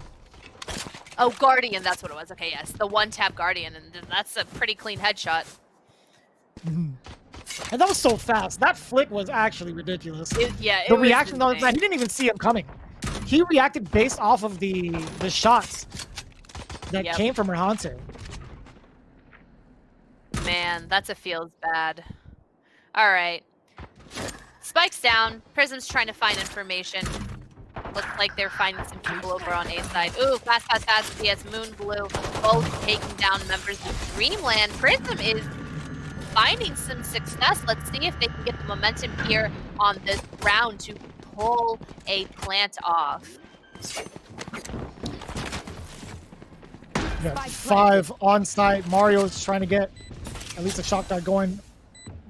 Oh, Guardian, that's what it was. Okay, yes. The one tap Guardian, and that's a pretty clean headshot. And that was so fast. That flick was actually ridiculous. It The was reaction though, insane. he didn't even see him coming. He reacted based off of the shots that Yep. came from Rehante. Man, that's a feels bad. All right. Spike's down. Prism's trying to find information. Looks like they're finding some people over on A side. Ooh, fast. PS Moon Blue, both taking down members of Dreamland. Prism is finding some success. Let's see if they can get the momentum here on this round to pull a plant off. Yeah, 5 on site. Mario's trying to get at least a shock dart going.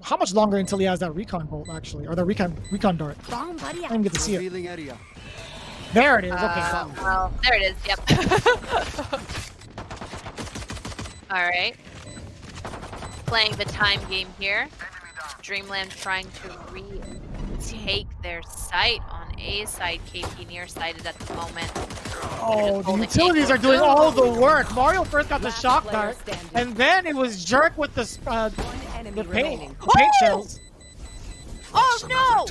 How much longer until he has that recon bolt actually, or the recon dart? I didn't even get to see it. Revealing area. There it is. Okay. Well, there it is. Yep. All right. Playing the time game here. Dreamland trying to retake their site on A side. KP nearsighted at the moment. Oh, the utilities are doing all the work. Mario first got the shock dart, and then it was Jerk with the paint shells. Oh no!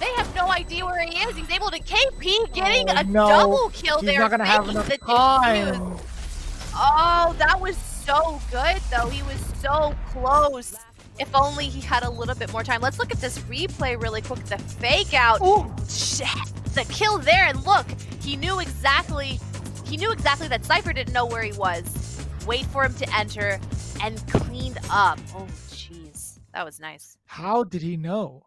They have no idea where he is. He's able to KP getting a no. double kill He's there. not gonna have making enough the time. defuse. Oh, that was so good though. He was so close. If only he had a little bit more time. Let's look at this replay really quick. The fake out. Ooh. Shit. The kill there, and look, he knew exactly that Cypher didn't know where he was. Wait for him to enter and cleaned up. Oh jeez. That was nice. How did he know?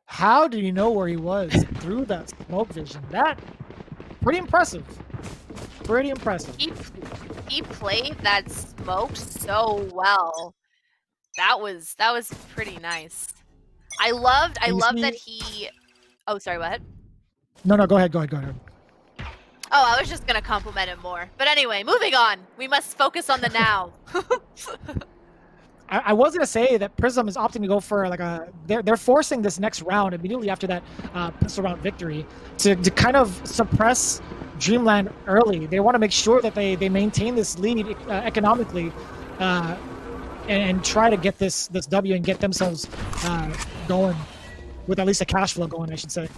How did he know where he was through that smoke vision? That pretty impressive. Pretty impressive. He played that smoke so well. That was pretty nice. I loved that he. Oh, sorry. What? No, go ahead. Oh, I was just gonna compliment him more. But anyway, moving on. We must focus on the now. I was gonna say that Prism is opting to go for like they're forcing this next round immediately after that pistol round victory to kind of suppress Dreamland early. They want to make sure that they maintain this lead economically and try to get this W and get themselves going with at least a cash flow going, I should say.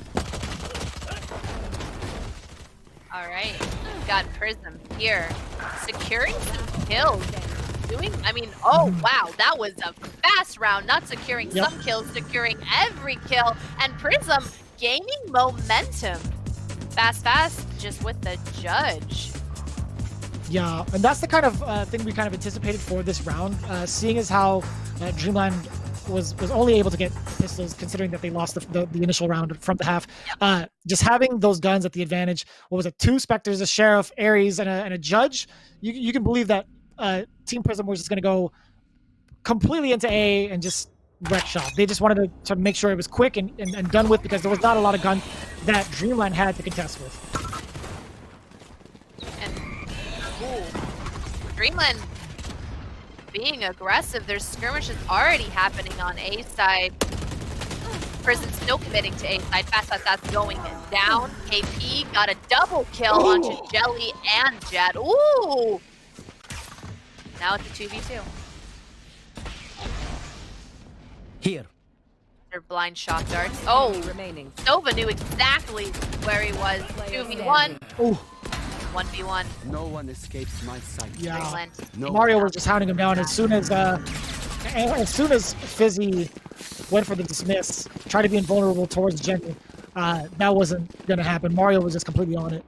All right, got Prism here, securing some kills. Wow, that was a fast round. Not securing some kills, securing every kill, and Prism gaining momentum. Fast, just with the judge. Yeah, and that's the kind of thing we kind of anticipated for this round, seeing as how Dreamland was only able to get pistols, considering that they lost the initial round from the half. Just having those guns at the advantage. What was it? 2 Spectres, a Sheriff, Ares, and a Judge. You can believe that Team Prism was just going to go completely into A and just wreck shop. They just wanted to make sure it was quick and done with, because there was not a lot of guns that Dreamland had to contest with. And Dreamland being aggressive. There's skirmishes already happening on A side. Prism still committing to A side. Fast going down. KP got a double kill onto Jelly and Jet. Ooh! Now it's a 2v2. Here. They're blind shock darts. Oh! Remaining. Nova knew exactly where he was. 2v1. Oh, 1v1. No one escapes my sight. yeah. Dreamland. No Mario was just hounding him down as soon as Fizzy went for the dismiss, tried to be invulnerable towards Jenny. That wasn't gonna happen. Mario was just completely on it.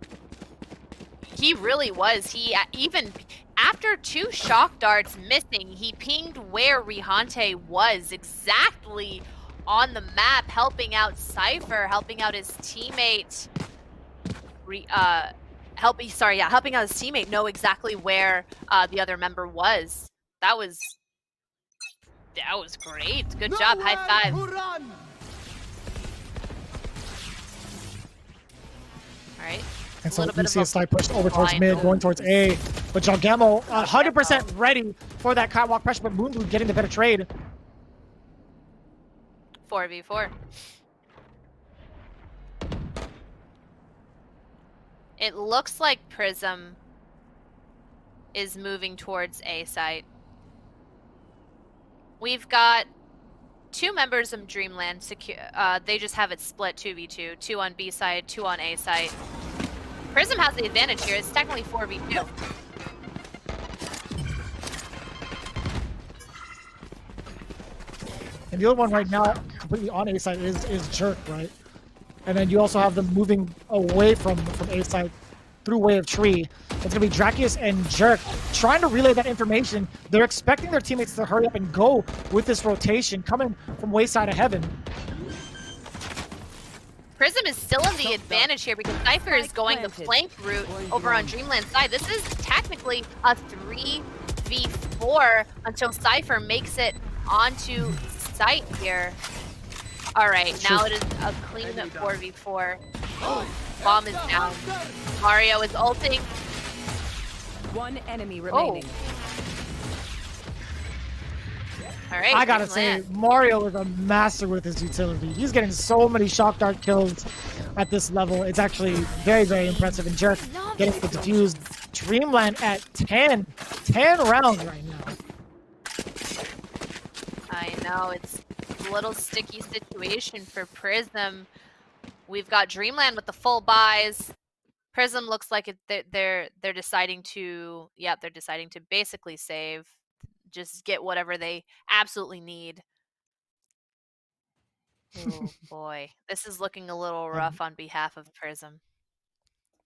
He really was. He even after 2 shock darts missing, he pinged where Rehante was exactly on the map, helping out Cypher, helping out his teammate helping out his teammate know exactly where the other member was. That was great. Good job. High five. All right. And so little bit you of see a a slight push over towards blind mid, move. going towards A. But Jogamo 100% ready for that catwalk pressure, but Moonblue getting the better trade. 4v4. It looks like PRISM is moving towards A site. We've got 2 members of Dreamland. They just have it split 2v2. 2 on B side, 2 on A site. PRISM has the advantage here. It's technically 4v2. And the other one right now, completely on A side, is Jerk, right? And then you also have them moving away from A side through way of tree. It's gonna be Drakius and Jerk trying to relay that information. They're expecting their teammates to hurry up and go with this rotation coming from wayside of heaven. PRISM is still in the advantage here because Cypher is going the flank route over on Dreamland side. This is technically a 3v4 until Cypher makes it onto site here. All right, now it is a clean 4v4. Bomb is down. Mario is ulting. One enemy remaining. All right, I gotta say, Mario is a master with his utility. He's getting so many shock dart kills at this level. It's actually very, very impressive. And Jerk getting it diffused. Dreamland at 10 rounds right now. I know, it's a little sticky situation for PRISM. We've got Dreamland with the full buys. PRISM looks like they're deciding to, they're deciding to basically save. Just get whatever they absolutely need. Oh boy, this is looking a little rough on behalf of PRISM.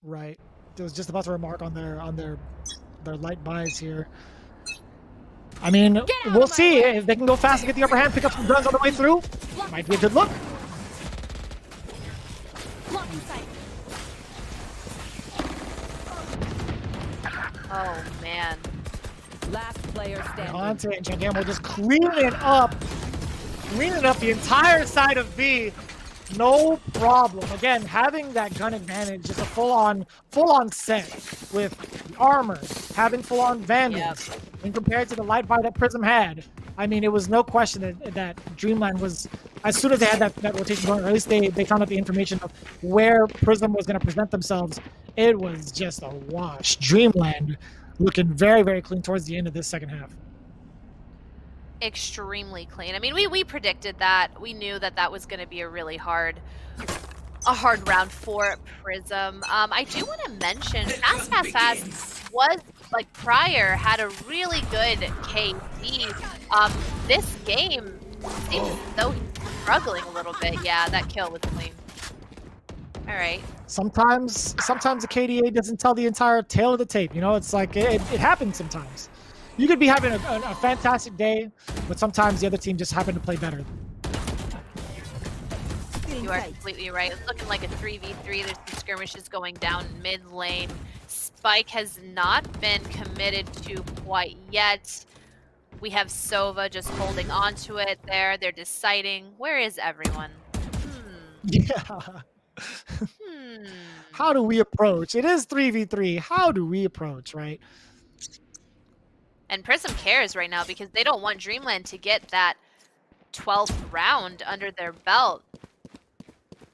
Right. I was just about to remark on their light buys here. I mean, we'll see if they can go fast and get the upper hand, pick up some guns on the way through. Might be a good look. Oh man. Last player standing. Dante and Jagamo just cleaning up the entire side of B. No problem. Again, having that gun advantage is a full-on set with the armor, having full-on vandals, and compared to the light buy that PRISM had. I mean, it was no question that Dreamland was, as soon as they had that rotation going, or at least they found out the information of where PRISM was going to present themselves, it was just a wash. Dreamland looking very, very clean towards the end of this second half. Extremely clean. I mean, we predicted that. We knew that was going to be a really hard round for PRISM. I do want to mention Fast was, like, prior had a really good KD. This game seems as though he's struggling a little bit. Yeah, that kill was clean. All right. Sometimes the KDA doesn't tell the entire tale of the tape. You know, it's like it happens sometimes. You could be having a fantastic day, but sometimes the other team just happen to play better. You are completely right. It's looking like a 3v3. There's some skirmishes going down mid lane. Spike has not been committed to quite yet. We have Sova just holding on to it there. They're deciding, where is everyone? Yeah. How do we approach? It is 3v3. How do we approach, right? And PRISM cares right now because they don't want Dreamland to get that 12th round under their belt.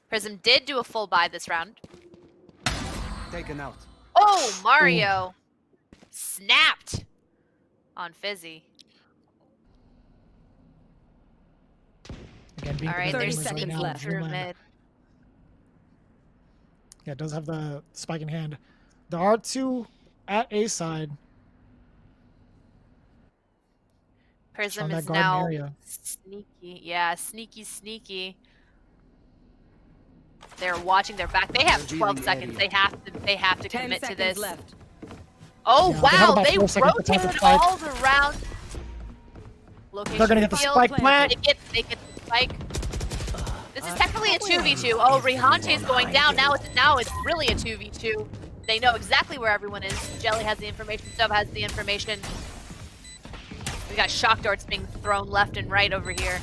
PRISM did do a full buy this round. Taken out. Oh, Mario snapped on Fizzy. Again, being All right, there's 30 seconds right left. through mid. Yeah, it does have the spike in hand. There are 2 at A side. PRISM that is garden now area. sneaky. Yeah, sneaky. They're watching their back. They have 12 seconds. They have to 10 commit to seconds this. left. Oh Yeah, they have wow, about they 4 seconds to type rotated of spike. all around. Location They're gonna get the field. spike plant. They get the spike. This is technically a 2v2. Oh, Rihante is going down. Now it's really a 2v2. they know exactly where everyone is. Jelly has the information, Stove has the information. We got shock darts being thrown left and right over here.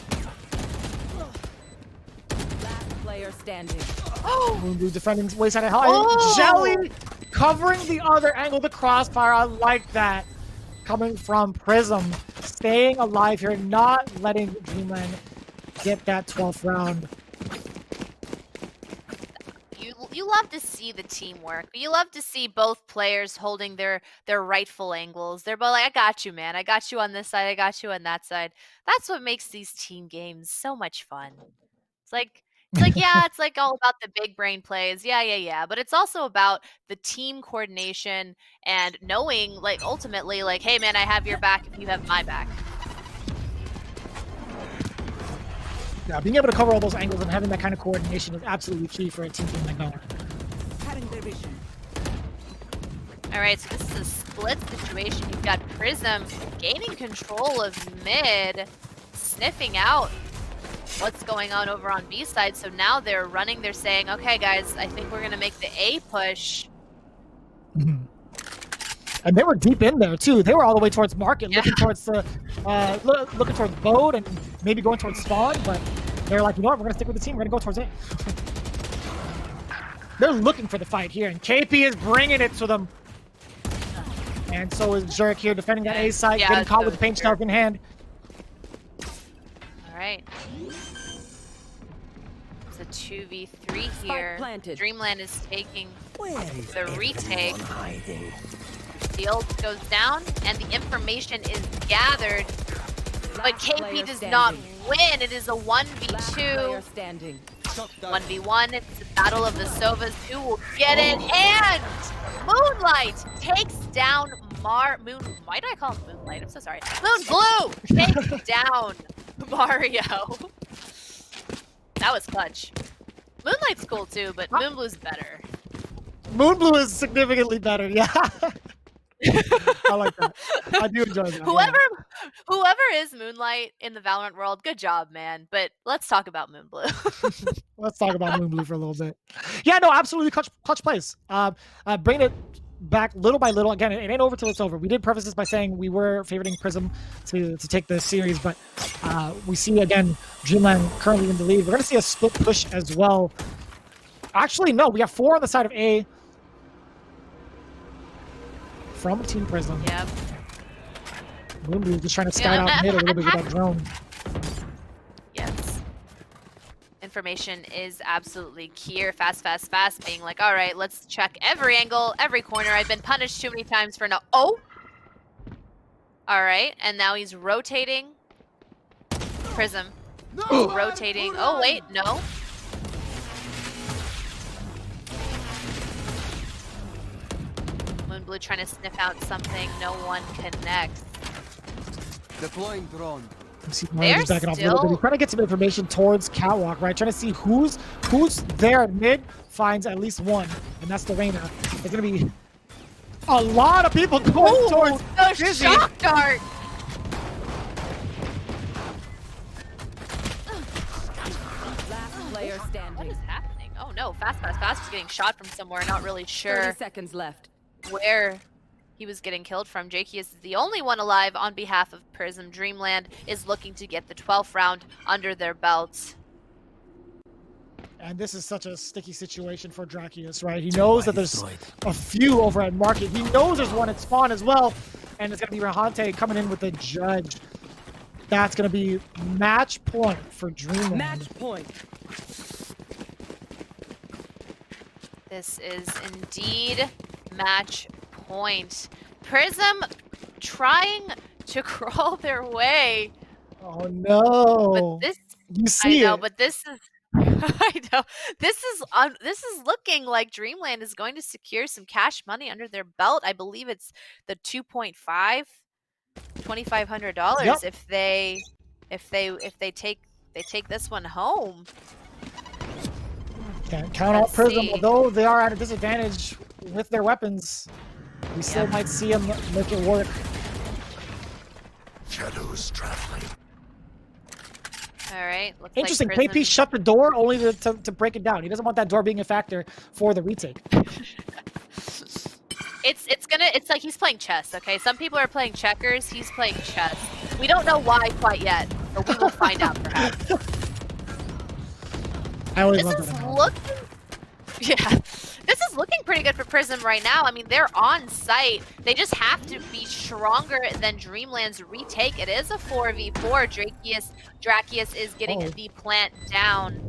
Last player standing. Moonblue defending wayside at high. Oh! Jelly covering the other angle, the crossfire. I like that. Coming from Prism, staying alive here, not letting Dreamland get that 12th round. You love to see the teamwork. You love to see both players holding their rightful angles. They're both like, I got you, man. I got you on this side. I got you on that side. That's what makes these team games so much fun. It's like, yeah, it's like all about the big brain plays. Yeah. But it's also about the team coordination and knowing, like, ultimately, like, hey, man, I have your back if you have my back. Yeah, being able to cover all those angles and having that kind of coordination is absolutely key for a team like Valorant. All right, so this is a split situation. You've got Prism gaining control of mid, sniffing out what's going on over on B side. So now they're running. They're saying, okay, guys, I think we're going to make the A push. And they were deep in there too. They were all the way towards market, looking towards the, looking towards boat and maybe going towards spawn. But they're like, you know what? We're gonna stick with the team. We're gonna go towards it. They're looking for the fight here, and KP is bringing it to them. And so is Jerk here, defending that A site, getting caught with the paint shark in hand. All right. It's a 2v3 here. Dreamland is taking the retake. The ult goes down, and the information is gathered, but KP does not win. It is a 1v2. 1v1. It's the battle of the Sovas. Who will get it? And Moonlight takes down Why did I call him Moonlight? I'm so sorry. Moonblue takes down Mario. That was clutch. Moonlight's cool too, but Moonblue's better. Moonblue is significantly better, yeah. I like that. I do enjoy that. Whoever is Moonlight in the Valorant world, good job, man. But let's talk about Moonblue. Let's talk about Moonblue for a little bit. Yeah, no, absolutely clutch plays. Bringing it back little by little. Again, it ain't over till it's over. We did preface this by saying we were favoriting Prism to take the series, but we see again Dreamland currently in the lead. We're gonna see a split push as well. Actually, no, we have 4 on the side of A. From Team Prism. Yep. Moonblue just trying to scout out mid a little bit with that drone. Yes. Information is absolutely key. Fast, being like, all right, let's check every angle, every corner. I've been punished too many times for no. Oh! All right, and now he's rotating. Prism. No, rotating. Oh, wait, no. Moonblue trying to sniff out something. No one connects. Deploying drone. They're backing off a little bit. He's trying to get some information towards Catwalk, right? Trying to see who's there at mid, finds at least one, and that's the Reyna. There's gonna be a lot of people going towards the Dizzy. shock dart. Last player standing. What is happening? Oh no, Fast was getting shot from somewhere. Not really sure 30 seconds left. Where he was getting killed from. Jakey is the only one alive on behalf of Prism. Dreamland is looking to get the 12th round under their belts. And this is such a sticky situation for Drakius, right? He knows that there's a few over at Market. He knows there's one at Spawn as well. And it's going to be Rahante coming in with the Judge. That's going to be match point for Dreamland. Match point. This is indeed match point. Prism trying to crawl their way. Oh no! But this, you see I know, it. but this is. I know. This is looking like Dreamland is going to secure some cash money under their belt. I believe it's the $2,500 Yep. if they take this one home. Can't count out Prism, although they are at a disadvantage with their weapons. We still might see them make it work. Shadows traveling. All right. Looks Interesting. Like KP shut the door only to break it down. He doesn't want that door being a factor for the retake. It's like he's playing chess, okay? Some people are playing checkers, he's playing chess. We don't know why quite yet, but we will find out perhaps. I always This love is that. looking Yeah. This is looking pretty good for Prism right now. I mean, they're on site. They just have to be stronger than Dreamland's retake. It is a 4v4. Drakius is getting the plant down.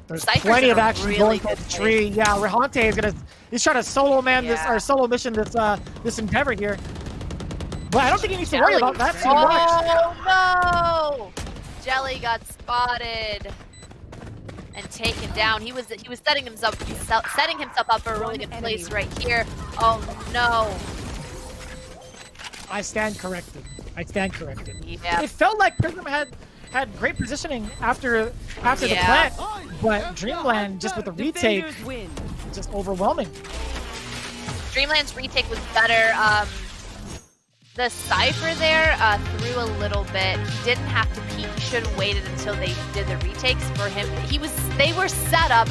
There's Cypher's plenty in of a action really going good for the tree. Yeah, Rehante is he's trying to solo man this Yeah. or solo mission this endeavor here. But I don't think he needs to worry about that too much. Oh no! Jelly got spotted and taken down. He was setting himself up for a really good place right here. Oh no! I stand corrected. Yeah. It felt like Prism had great positioning after the plant, but Dreamland just with the retake, Defenders win. just overwhelming. Dreamland's retake was better. The Cypher there threw a little bit. He didn't have to peek. He should have waited until they did the retakes for him. They were set up.